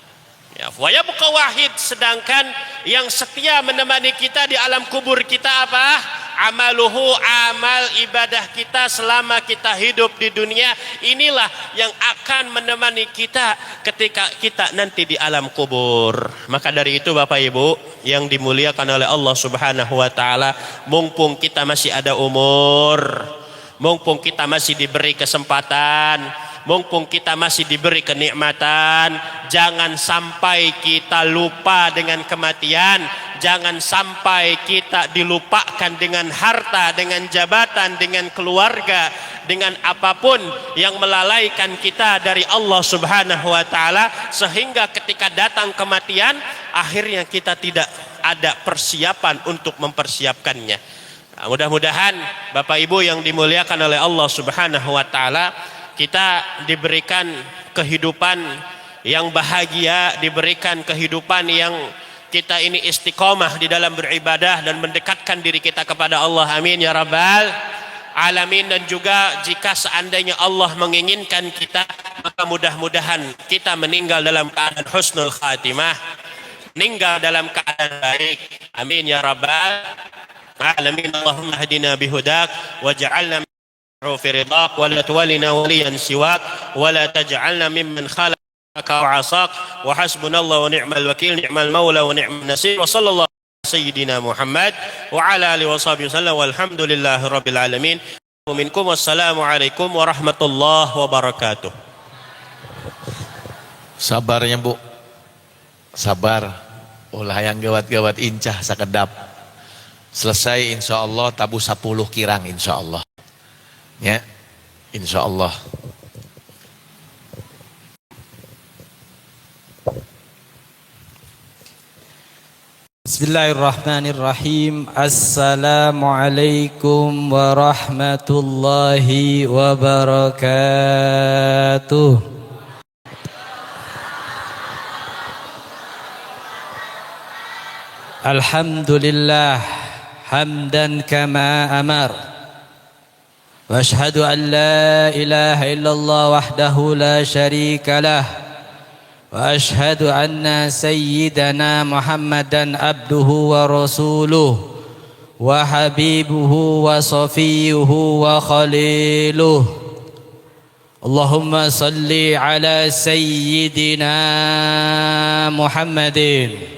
Ya, wa yabqa wahid, sedangkan yang setia menemani kita di alam kubur kita apa? Amaluhu, amal ibadah kita selama kita hidup di dunia. Inilah yang akan menemani kita ketika kita nanti di alam kubur. Maka dari itu Bapak Ibu yang dimuliakan oleh Allah Subhanahu wa taala, mumpung kita masih ada umur, mumpung kita masih diberi kesempatan, mumpung kita masih diberi kenikmatan, jangan sampai kita lupa dengan kematian. Jangan sampai kita dilupakan dengan harta, dengan jabatan, dengan keluarga, dengan apapun yang melalaikan kita dari Allah Subhanahu wa taala, sehingga ketika datang kematian akhirnya kita tidak ada persiapan untuk mempersiapkannya. Nah, mudah-mudahan Bapak Ibu yang dimuliakan oleh Allah Subhanahu wa taala, kita diberikan kehidupan yang bahagia, diberikan kehidupan yang kita ini istiqomah di dalam beribadah dan mendekatkan diri kita kepada Allah. Amin ya rabbal alamin. Dan juga jika seandainya Allah menginginkan kita, maka mudah-mudahan kita meninggal dalam keadaan husnul khatimah, meninggal dalam keadaan baik. Amin ya rabbal alamin. Allahumma hadina bihudak waj'alna fi ridak wa la tuwallina waliyan siwak wa la taj'alna mimman khalaq وعصاك وحسبنا الله ونعم الوكيل نعم المولى ونعم النصير وصلى الله على سيدنا محمد وعلى آله وصحبه وسلم والحمد لله رب العالمين ومنكم والسلام عليكم ورحمة الله وبركاته. Sabarnya Bu, sabar. Ulah yang gawat-gawat incah sakedap. Selesai insya Allah tabu 10 kirang insya Allah. Ya, insya Allah. Bismillahirrahmanirrahim. Assalamualaikum warahmatullahi wabarakatuh. Alhamdulillah hamdan kama amar. Wa ashhadu an la ilaha illallah wahdahu la syarika lah. Wa ashhadu anna sayyidana Muhammadan abduhu wa rasuluh wa habibuhu wa safiyuhu wa khaliluh. Allahumma salli ala sayyidina Muhammadin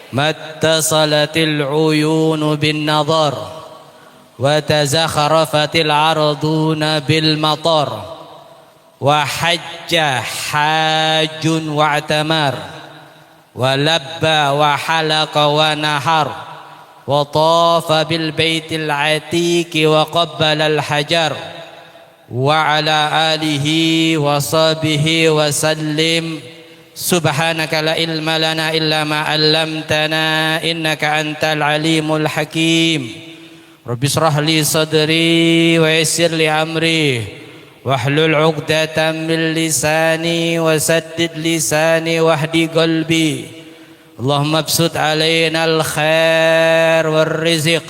متصلت العيون بالنظر وتزخرفت العرضون بالمطر وحج حاج واعتمر ولبى وحلق ونحر وطاف بالبيت العتيق وقبل الحجر وعلى آله وصحبه وسلم. Subhanaka la ilma lana illa ma 'allamtana innaka antal alimul hakim. Rabbi shrah li sadri wa yassir li amri wahlul 'uqdatam min lisani wasaddid lisani wahdi qalbi. Allahumma absut alaina al khair war rizq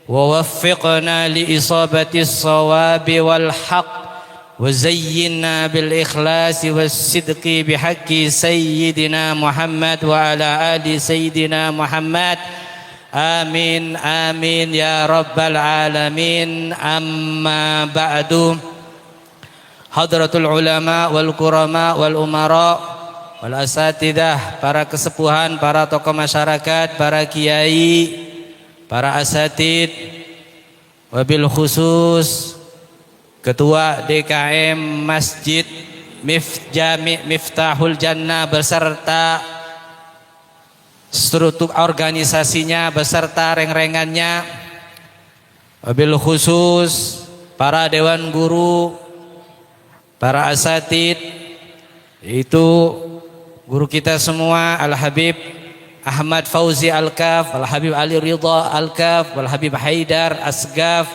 wa waffiqna li isabati as-sawabi wal haqq وزينا بالإخلاص والصدق بحق سيدنا محمد وعلى آل سيدنا محمد آمين آمين يا رب العالمين. أما بعد حضرة العلماء والكرماء والأمراء والأساتذة, para kesepuhan, para tokoh masyarakat, para kiai, para asatid, wabil khusus Ketua DKM Masjid Miftahul Jannah beserta struktur organisasinya beserta reng-rengannya, wabil khusus para dewan guru, para asatid, itu guru kita semua Al-Habib Ahmad Fauzi Al-Kaf, Al-Habib Ali Ridha Al-Kaf, Al-Habib Haidar Asgaf,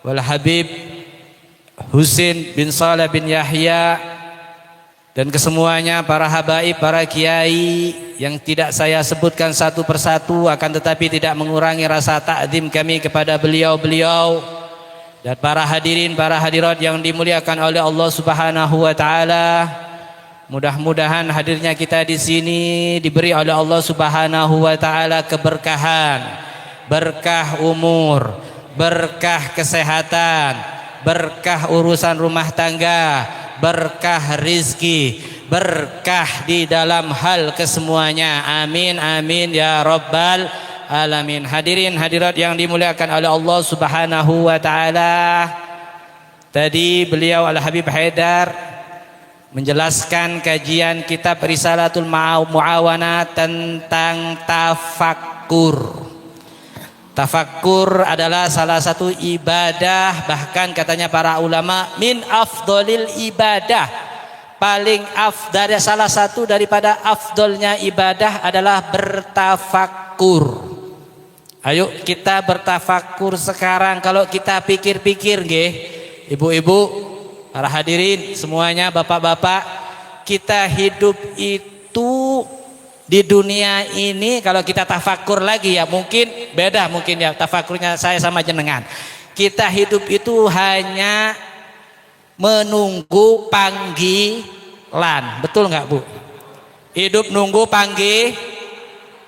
Al-Habib Husin bin Saleh bin Yahya, dan kesemuanya para habaib, para kiai yang tidak saya sebutkan satu persatu, akan tetapi tidak mengurangi rasa takzim kami kepada beliau-beliau, dan para hadirin, para hadirat yang dimuliakan oleh Allah Subhanahu wa taala. Mudah-mudahan hadirnya kita di sini diberi oleh Allah Subhanahu wa taala keberkahan, berkah umur, berkah kesehatan, berkah urusan rumah tangga, berkah rizki, berkah di dalam hal kesemuanya. Amin amin ya rabbal alamin. Hadirin hadirat yang dimuliakan oleh Allah Subhanahu wa taala. Tadi beliau Al-Habib Haidar menjelaskan kajian kitab Risalatul Muawanah tentang tafakkur. Tafakkur adalah salah satu ibadah, bahkan katanya para ulama min afdolil ibadah, paling afdal, salah satu daripada afdolnya ibadah adalah bertafakkur. Ayo kita bertafakkur sekarang. Kalau kita pikir-pikir nggih, ibu-ibu, para hadirin semuanya, bapak-bapak, kita hidup itu di dunia ini, kalau kita tafakur lagi ya mungkin beda, mungkin ya tafakurnya saya sama jenengan. Kita hidup itu hanya menunggu panggilan, betul nggak Bu? Hidup nunggu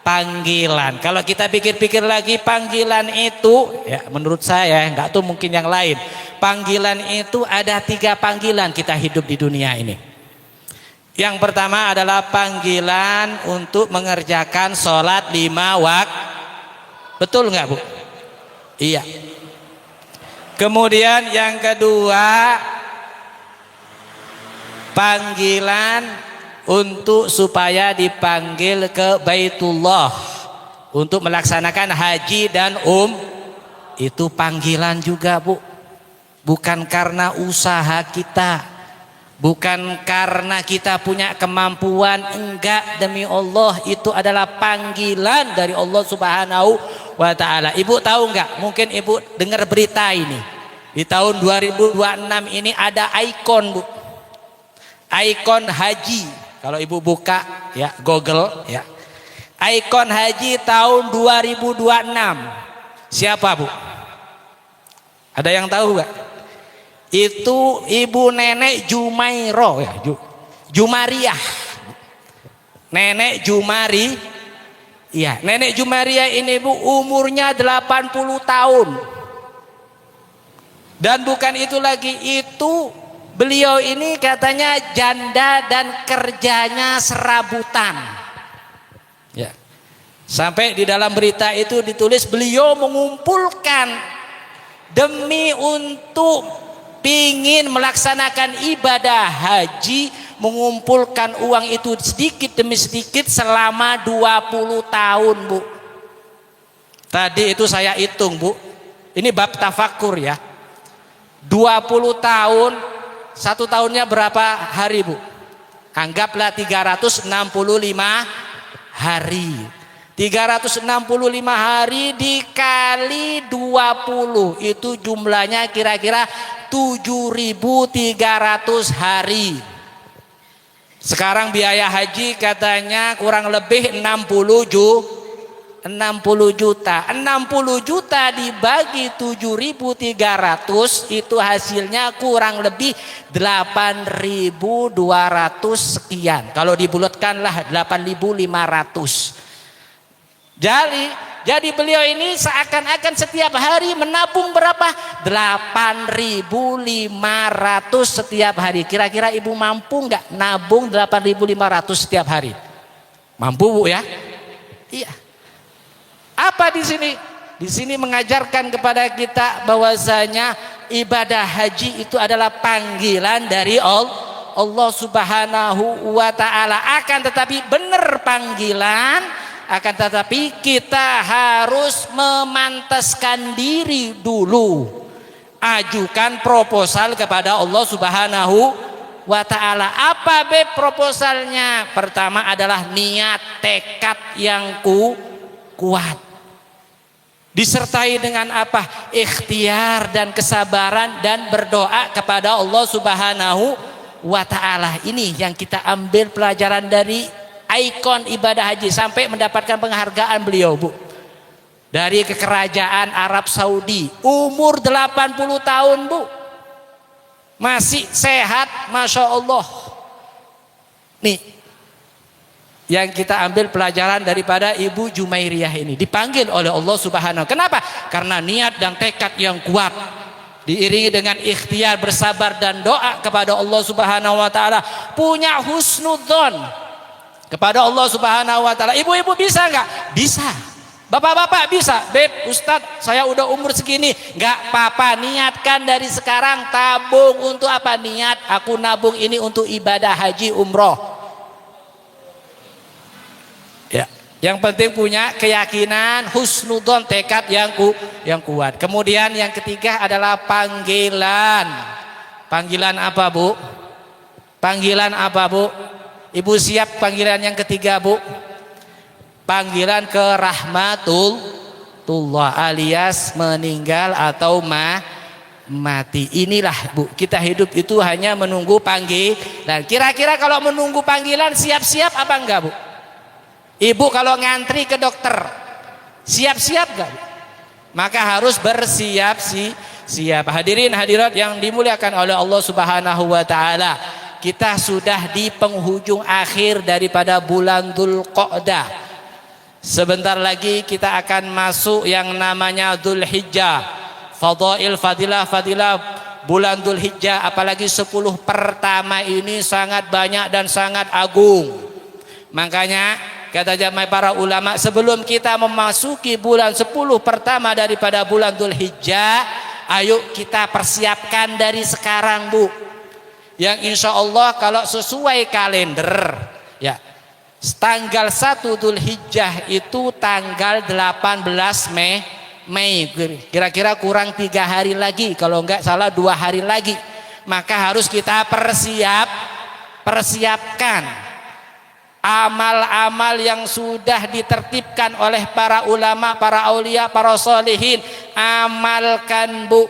panggilan. Kalau kita pikir-pikir lagi, panggilan itu ya menurut saya, nggak tuh mungkin yang lain. Panggilan itu ada 3 panggilan kita hidup di dunia ini. Yang pertama adalah panggilan untuk mengerjakan sholat 5 waktu. Betul nggak Bu? Iya. Kemudian yang kedua, panggilan untuk supaya dipanggil ke Baitullah untuk melaksanakan haji dan itu panggilan juga, Bu. Bukan karena usaha kita, bukan karena kita punya kemampuan, enggak, demi Allah itu adalah panggilan dari Allah Subhanahu wa taala. Ibu tahu enggak? Mungkin Ibu dengar berita ini. Di tahun 2026 ini ada ikon, Bu. Ikon haji. Kalau Ibu buka ya Google ya. Ikon haji tahun 2026. Siapa, Bu? Ada yang tahu enggak? Itu Ibu Nenek Jumairo ya, Jumariah. Nenek Jumari. Iya, Nenek Jumariah ini, Bu, umurnya 80 tahun. Dan bukan itu lagi, itu beliau ini katanya janda dan kerjanya serabutan. Ya. Sampai di dalam berita itu ditulis beliau mengumpulkan demi untuk pingin melaksanakan ibadah haji, mengumpulkan uang itu sedikit demi sedikit selama 20 tahun, Bu. Tadi itu saya hitung, Bu. Ini bab tafakur ya. 20 tahun, satu tahunnya berapa hari, Bu? Anggaplah 365 hari. 365 hari dikali 20 itu jumlahnya kira-kira 7.300 hari. Sekarang biaya haji katanya kurang lebih 60 juta. 60 juta dibagi 7.300 itu hasilnya kurang lebih 8.200 sekian. Kalau dibulatkanlah 8.500. Jadi beliau ini seakan-akan setiap hari menabung berapa? 8.500 setiap hari. Kira-kira Ibu mampu nggak nabung 8.500 setiap hari? Mampu, Bu, ya? Iya. Apa di sini? Di sini mengajarkan kepada kita bahwasanya ibadah haji itu adalah panggilan dari Allah Subhanahu wa taala. Akan tetapi benar panggilan, akan tetapi kita harus memantaskan diri dulu. Ajukan proposal kepada Allah Subhanahu wa taala. Apa proposalnya? Pertama adalah niat, tekad yang kuat. Disertai dengan apa? Ikhtiar dan kesabaran dan berdoa kepada Allah Subhanahu wa taala. Ini yang kita ambil pelajaran dari ikon ibadah haji sampai mendapatkan penghargaan beliau, Bu. Dari kerajaan Arab Saudi, umur 80 tahun, Bu. Masih sehat, Masya Allah. Nih, yang kita ambil pelajaran daripada Ibu Jumairiyah ini. Dipanggil oleh Allah Subhanahu. Kenapa? Karena niat dan tekad yang kuat. Diiringi dengan ikhtiar, bersabar dan doa kepada Allah Subhanahu wa taala. Punya husnudzon kepada Allah Subhanahu wa taala. Ibu-ibu bisa nggak? Bisa. Bapak-bapak bisa. Beb, Ustadz, saya udah umur segini. Nggak apa-apa, niatkan dari sekarang. Tabung untuk apa? Niat, aku nabung ini untuk ibadah haji umroh. Ya, yang penting punya keyakinan, husnudzon, tekad yang kuat. Kemudian yang ketiga adalah panggilan. Panggilan apa, Bu? Panggilan apa, Bu? Ibu siap panggilan yang ketiga, Bu? Panggilan ke rahmatullah alias meninggal atau mati. Inilah, Bu, kita hidup itu hanya menunggu panggilan. Kira-kira kalau menunggu panggilan siap-siap apa enggak, Bu? Ibu kalau ngantri ke dokter siap-siap enggak, Bu? Maka harus bersiap-siap. Hadirin hadirat yang dimuliakan oleh Allah Subhanahu wa taala. Kita sudah di penghujung akhir daripada bulan Dzulqa'dah. Sebentar lagi kita akan masuk yang namanya Dzulhijjah. Fadilah bulan Dzulhijjah, apalagi 10 pertama ini sangat banyak dan sangat agung. Makanya kata jamaah para ulama, sebelum kita memasuki bulan 10 pertama daripada bulan Dzulhijjah, ayo kita persiapkan dari sekarang, Bu. Yang insya Allah kalau sesuai kalender Tanggal 1 Dzulhijjah itu tanggal 18 Mei. Kira-kira kurang 3 hari lagi, kalau enggak salah 2 hari lagi. Maka harus kita persiapkan amal-amal yang sudah ditertibkan oleh para ulama, para aulia, para solihin. Amalkan, Bu.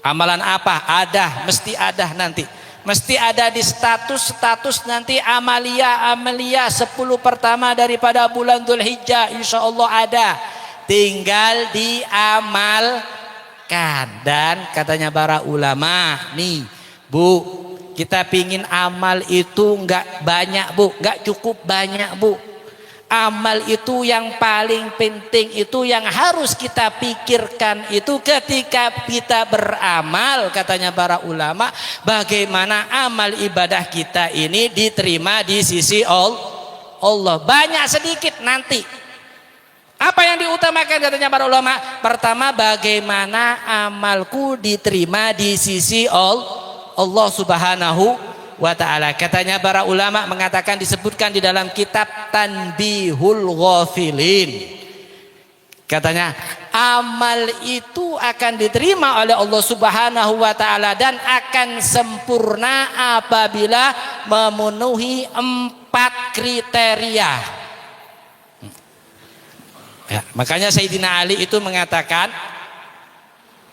Amalan apa? Ada, mesti ada nanti. Mesti ada di status nanti amalia 10 pertama daripada bulan Dzulhijjah, insya Allah ada. Tinggal diamalkan. Dan katanya para ulama, nih Bu, kita pingin amal itu enggak banyak, Bu, enggak cukup banyak, Bu. Amal itu yang paling penting, itu yang harus kita pikirkan itu ketika kita beramal, katanya para ulama, bagaimana amal ibadah kita ini diterima di sisi Allah. Banyak sedikit nanti. Apa yang diutamakan katanya para ulama? Pertama, bagaimana amalku diterima di sisi Allah Subhanahu wa ta'ala. Katanya para ulama mengatakan, disebutkan di dalam kitab Tanbihul Ghafilin. Katanya amal itu akan diterima oleh Allah Subhanahu wa ta'ala dan akan sempurna apabila memenuhi 4 kriteria. Ya, makanya Sayyidina Ali itu mengatakan,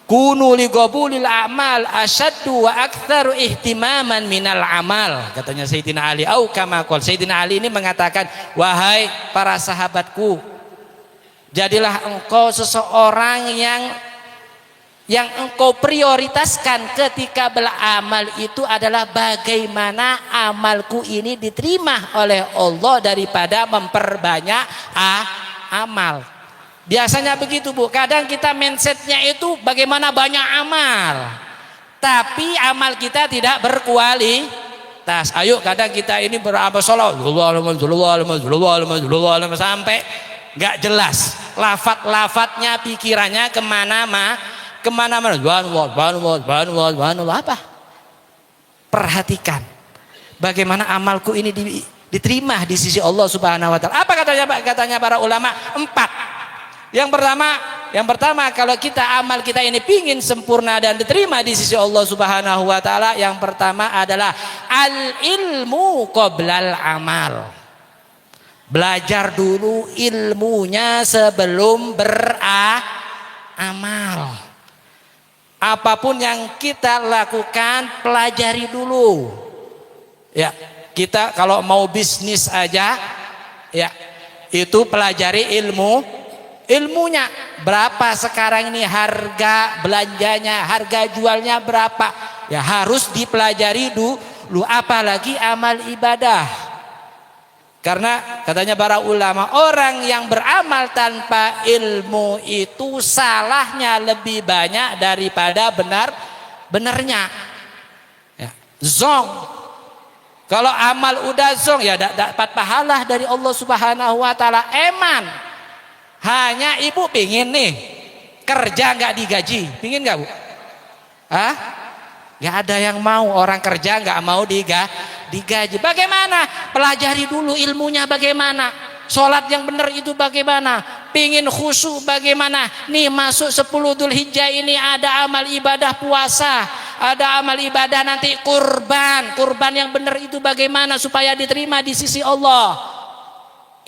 kunu li qabulil a'mal asyaddu wa aktsaru ihtimaman minal amal. Katanya Sayyidina Ali, au kama qol. Sayyidina Ali ini mengatakan, wahai para sahabatku, jadilah engkau seseorang yang engkau prioritaskan ketika beramal itu adalah bagaimana amalku ini diterima oleh Allah daripada memperbanyak amal. Biasanya begitu, Bu. Kadang kita mindsetnya itu bagaimana banyak amal, tapi amal kita tidak berkualitas. Ayo, kadang kita ini beramal sholat sampai nggak jelas lafat-lafatnya, pikirannya kemana-mana. Apa? Perhatikan bagaimana amalku ini diterima di sisi Allah Subhanahu wa ta'ala. Apa katanya para ulama? 4. Yang pertama kalau kita amal kita ini pingin sempurna dan diterima di sisi Allah Subhanahu wa ta'ala, yang pertama adalah al-ilmu qoblal amal. Belajar dulu ilmunya sebelum beramal. Apapun yang kita lakukan, pelajari dulu. Ya, kita kalau mau bisnis aja, ya, itu pelajari ilmunya. Berapa sekarang ini harga belanjanya, harga jualnya berapa? Ya harus dipelajari dulu, apalagi amal ibadah. Karena katanya para ulama, orang yang beramal tanpa ilmu itu salahnya lebih banyak daripada benarnya. Ya, zong. Kalau amal udah zong, ya dapat pahala dari Allah Subhanahu wa ta'ala. Eman. Hanya ibu pingin nih kerja nggak digaji, pingin nggak, Bu? Nggak ada yang mau orang kerja nggak mau digaji. Bagaimana? Pelajari dulu ilmunya bagaimana. Sholat yang benar itu bagaimana? Pingin khusyuk bagaimana? Nih masuk 10 Dzulhijjah ini ada amal ibadah puasa, ada amal ibadah nanti kurban yang benar itu bagaimana supaya diterima di sisi Allah.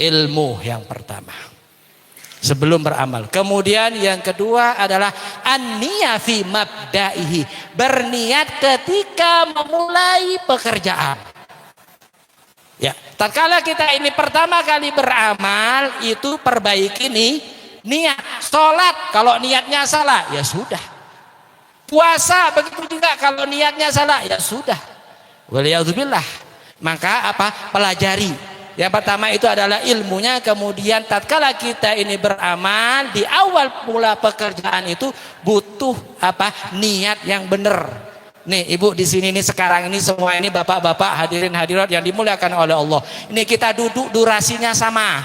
Ilmu yang pertama sebelum beramal. Kemudian yang kedua adalah an-niyah fi mabda'ihi, berniat ketika memulai pekerjaan. Ya, tatkala kita ini pertama kali beramal itu perbaiki niat. Sholat kalau niatnya salah ya sudah. Puasa begitu juga kalau niatnya salah ya sudah. Waliyadzubillah. Maka apa? Pelajari. Yang pertama itu adalah ilmunya. Kemudian tatkala kita ini beramal, di awal mula pekerjaan itu butuh apa? Niat yang benar. Nih ibu di sini nih sekarang ini semua ini bapak-bapak hadirin hadirat yang dimuliakan oleh Allah. Ini kita duduk durasinya sama.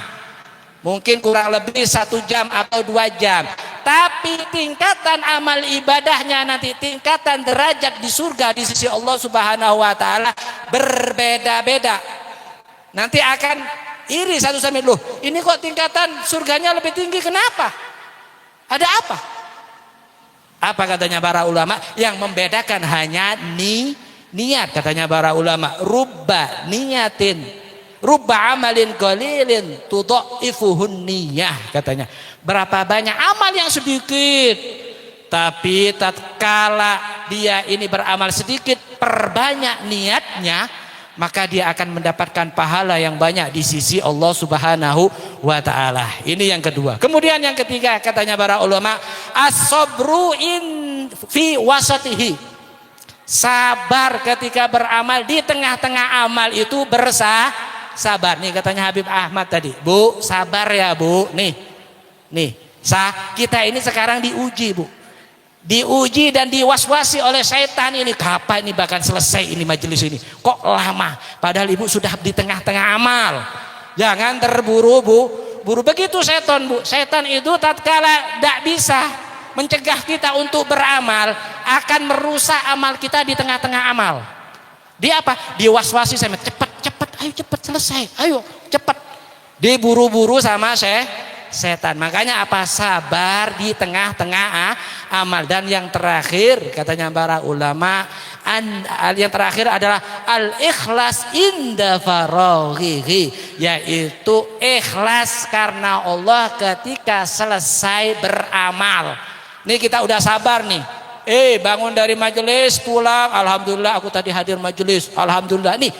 Mungkin kurang lebih 1 jam atau 2 jam. Tapi tingkatan amal ibadahnya nanti, tingkatan derajat di surga di sisi Allah Subhanahu wa ta'ala berbeda-beda. Nanti akan iri satu sama loh. Ini kok tingkatan surganya lebih tinggi, kenapa? Ada apa? Apa katanya para ulama? Yang membedakan hanya niat katanya para ulama. Rubba niyatin, rubba amalin qalilin tudha'ifuhun niyah katanya. Berapa banyak amal yang sedikit, tapi tatkala dia ini beramal sedikit, perbanyak niatnya, maka dia akan mendapatkan pahala yang banyak di sisi Allah Subhanahu wa taala. Ini yang kedua. Kemudian yang ketiga katanya para ulama, as-sabru in fi wasatihi. Sabar ketika beramal, di tengah-tengah amal itu sabar. Nih katanya Habib Ahmad tadi, Bu, sabar ya Bu. Nih. Kita ini sekarang diuji, Bu. Diuji dan diwaswasi oleh setan ini, kapan ini bahkan selesai ini majelis ini, kok lama, padahal ibu sudah di tengah-tengah amal. Jangan terburu buru begitu setan, Bu. Setan itu tatkala tidak bisa mencegah kita untuk beramal, akan merusak amal kita di tengah-tengah amal. Dia apa? Diwaswasi sama cepat, ayo cepat selesai, ayo cepat, diburu-buru sama setan. Makanya apa? Sabar di tengah-tengah amal. Dan yang terakhir katanya para ulama, yang terakhir adalah al-ikhlas inda faraghihi, yaitu ikhlas karena Allah ketika selesai beramal. Nih kita udah sabar nih, bangun dari majelis pulang, alhamdulillah aku tadi hadir majelis, alhamdulillah. Nih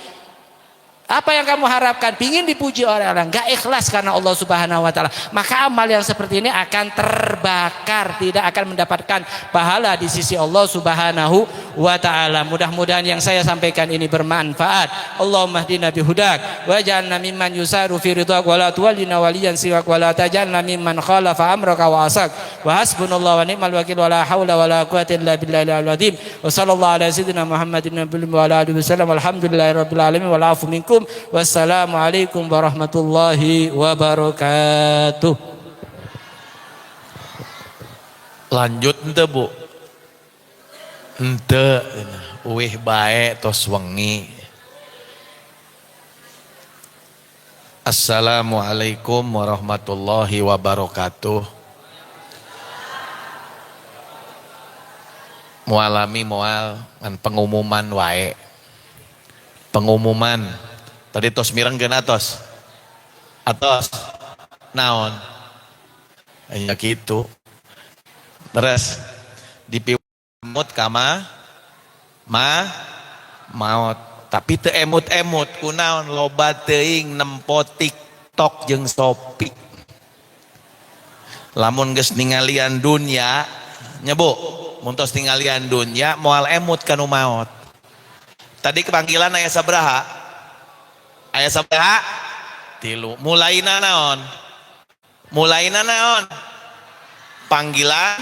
apa yang kamu harapkan? Pingin dipuji oleh orang, gak ikhlas karena Allah Subhanahu wa taala, maka amal yang seperti ini akan terbakar, tidak akan mendapatkan pahala di sisi Allah Subhanahu wa taala. Mudah-mudahan yang saya sampaikan ini bermanfaat. Allahumma hdina bihudak waj'alna mimman yusaru fi ridhak wa la tuwallina waliyan siwak wa la tajalna mimman khalafa amraka wa asak wa hasbunallahu wa ni'mal wakil wa la haula wa la quwwata illa billahil azim. Wa sallallahu ala sayyidina Muhammadin nabiyyi wa ala alihi wasallam. Alhamdulillahirabbil alamin wal afu minkum. Wassalamualaikum warahmatullahi wabarakatuh. Lanjut ente Bu. Ente uih bae tos wengi. Assalamualaikum warahmatullahi wabarakatuh. Mualami moal ngan pengumuman wae. Pengumuman tadi tos mirengkeun atos naon aya kitu terus dipiwamut kama maot tapi teu emut-emut kunaon loba teuing nempo TikTok jeung Shopee. Lamun geus ningalian dunya nya Bu, mun tos ningalian dunya moal emut kanu maot. Tadi kepanggilan aya sabaraha? Aya sabaraha? 3. Mulaina naon? Panggilan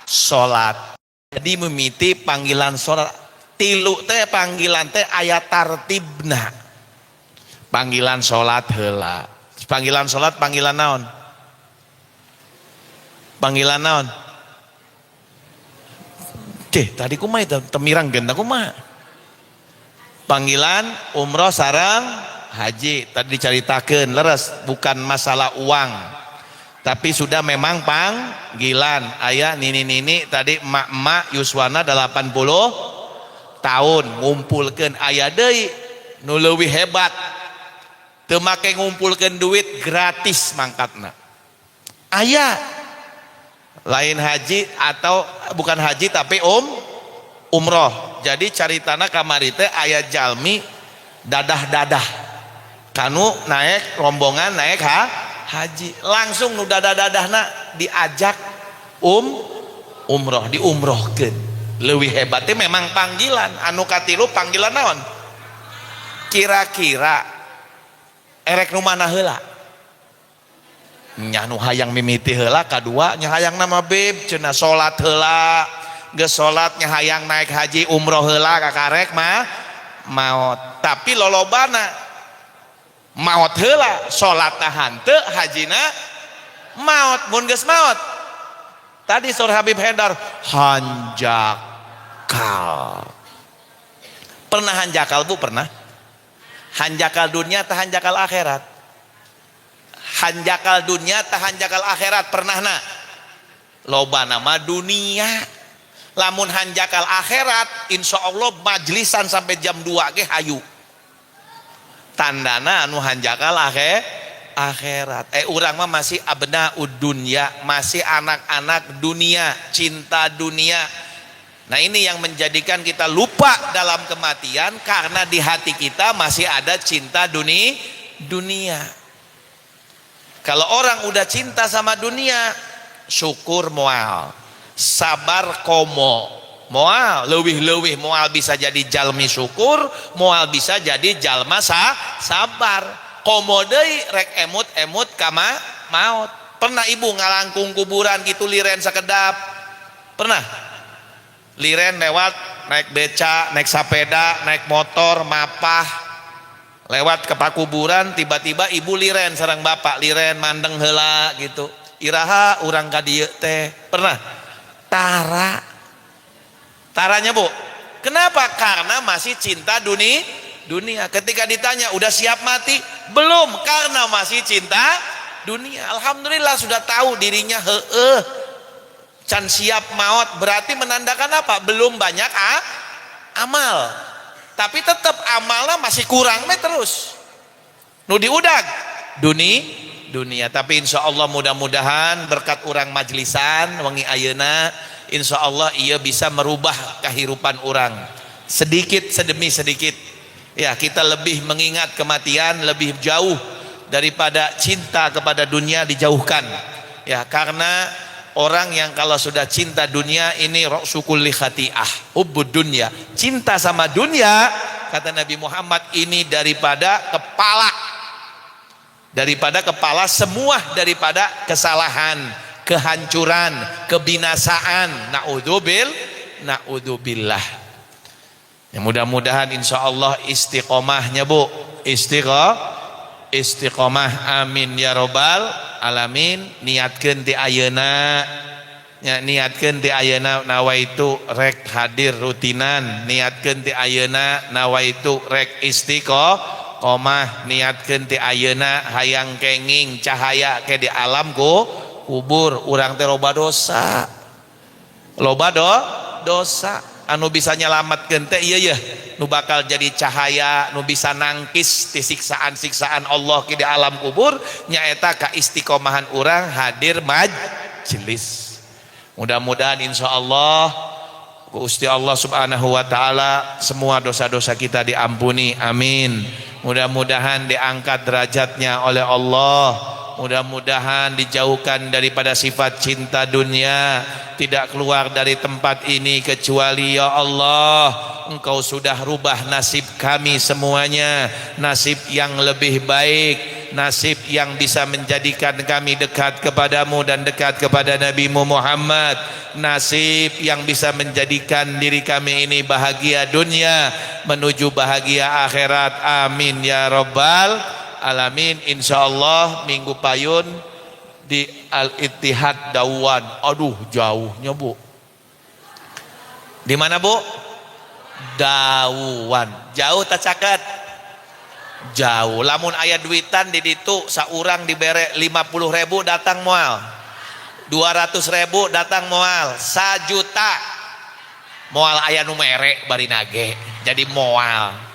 salat. Jadi mimiti panggilan salat. 3 teh panggilan teh aya tartibna. Panggilan salat heula. Panggilan salat panggilan naon? Panggilan naon? Tadi kumaha teu mirangkeun kumaha? Panggilan umroh sareng haji tadi dicaritakeun leres, bukan masalah uang, tapi sudah memang panggilan. Aya nini tadi emak yuswana 80 tahun ngumpulkeun. Aya deui nu leuwih hebat, teu make ngumpulkeun duit gratis mangkatna. Aya lain haji atau bukan haji tapi umroh. Jadi caritana kamari teh aya jalmi dadah kanu naik rombongan naik haji, langsung nu dadah-dadahna diajak umroh, diumrohkeun. Leuwih hebat teh memang panggilan. Anu katilu panggilan naon? Kira-kira erek nu mana heula? Nya nu hayang mimiti heula, kadua nya hayang nama beb cenah salat heula. Geus salatnya hayang naik haji umroh heula kakarek maot. Tapi lolobana maot heula, salat tahan teu, hajina maot. Mun geus maot tadi Sur Habib Haidar hanjakal. Pernah hanjakal Bu? Pernah. Hanjakal dunia tah hanjakal akhirat. Hanjakal dunia tah hanjakal akhirat pernah na. Loba nama dunia. Lamun hanjakal akhirat insya Allah majlisan sampai jam 2 ge hayu. Tandana anu hanjakal akhirat. Urang mah masih abna dunya, masih anak-anak dunia, cinta dunia. Nah ini yang menjadikan kita lupa dalam kematian karena di hati kita masih ada cinta dunia. Kalau orang udah cinta sama dunia, syukur moal, sabar komo, moal leuwih-leuwih moal bisa jadi jalmi syukur, moal bisa jadi jalma sabar. Komo deui rek emut-emut kama maut. Pernah ibu ngalangkung kuburan gitu liren sakedap? Pernah? Liren lewat naik beca, naik sepeda, naik motor, mapah lewat ke pakuburan, tiba-tiba ibu liren sareng bapak liren mandeng heula gitu. Iraha urang ka dieu teh. Pernah? Taranya Bu. Kenapa? Karena masih cinta dunia. Ketika ditanya udah siap mati? Belum, karena masih cinta dunia. Alhamdulillah sudah tahu dirinya can siap maut, berarti menandakan apa? Belum banyak amal, tapi tetap amalnya masih kurang terus. Nu diudag dunia. Tapi insya Allah mudah-mudahan berkat orang majlisan wengi ayeuna, insya Allah ia bisa merubah kehidupan orang sedikit demi sedikit. Ya kita lebih mengingat kematian lebih jauh daripada cinta kepada dunia dijauhkan. Ya karena orang yang kalau sudah cinta dunia ini ra'su kulli khati'ah, hubbud dunya. Cinta sama dunia kata Nabi Muhammad ini daripada kepala semua daripada kesalahan, kehancuran, kebinasaan. Naudzubillah. Ya mudah-mudahan insyaallah istiqomahnya Bu. Istiqomah amin ya robbal alamin. Niatkeun ti ayeuna nya, niatkeun ti ayeuna nawaitu rek hadir rutinan, niatkeun ti ayeuna nawaitu rek istiqomah, niatkeun ti ayeuna hayang kenging cahaya ke di alam kubur. Urang teh loba dosa anu bisa nyelamatkeun teh ieu nu bakal jadi cahaya nu bisa nangkis ti siksaan-siksaan Allah di alam kubur nyaeta ka istiqomahan urang hadir majlis. Mudah-mudahan insyaallah ku Gusti Allah Subhanahu wa taala semua dosa-dosa kita diampuni, amin. Mudah-mudahan diangkat derajatnya oleh Allah. Mudah-mudahan dijauhkan daripada sifat cinta dunia, tidak keluar dari tempat ini kecuali ya Allah Engkau sudah rubah nasib kami semuanya, nasib yang lebih baik, nasib yang bisa menjadikan kami dekat kepadamu dan dekat kepada Nabi-Mu Muhammad, nasib yang bisa menjadikan diri kami ini bahagia dunia menuju bahagia akhirat, amin ya rabbal alamin. Insyaallah minggu payun di Al-Ittihad Dawan. Aduh jauhnya Bu. Di mana Bu? Dawan. Jauh tak caket? Jauh. Lamun aya duitan di ditu saurang dibere 50.000 datang moal. 200.000 datang moal. 1 juta moal aya nu mere bari nage. Jadi moal.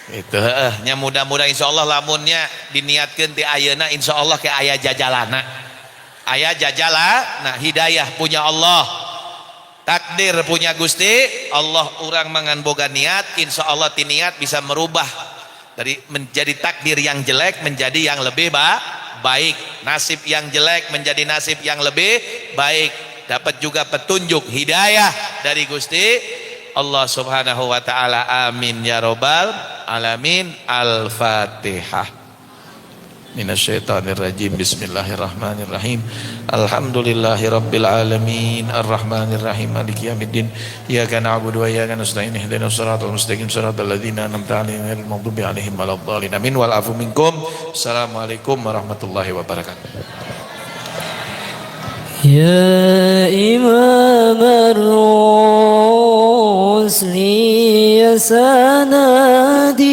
Itu nya mudah-mudahan insyaallah lamunnya diniatkeun ti ayeuna insyaallah ke aya jajalana. Aya jajalana hidayah punya Allah. Takdir punya Gusti Allah. Urang mangan boga niat insyaallah ti niat bisa merubah dari menjadi takdir yang jelek menjadi yang lebih baik, nasib yang jelek menjadi nasib yang lebih baik, dapat juga petunjuk hidayah dari Gusti Allah Subhanahu wa taala, amin ya rabbal alamin. Al-Fatihah. Minasyaitonir rajim. Bismillahirrahmanirrahim. Alhamdulillahirabbil alamin. Arrahmanir rahim. Maliki yaumiddin. Iyyaka na'budu wa iyyaka nasta'in. Ihdinas siratal mustaqim. Siratal ladzina an'amta 'alaihim ghairil maghdubi 'alaihim waladdallin. Amin wal afu minkum. Assalamualaikum warahmatullahi wabarakatuh. يا إمام الرسل يا سندي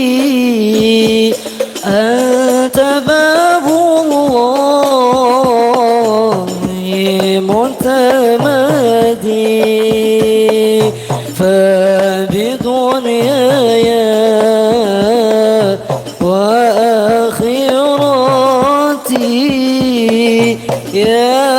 أختي يا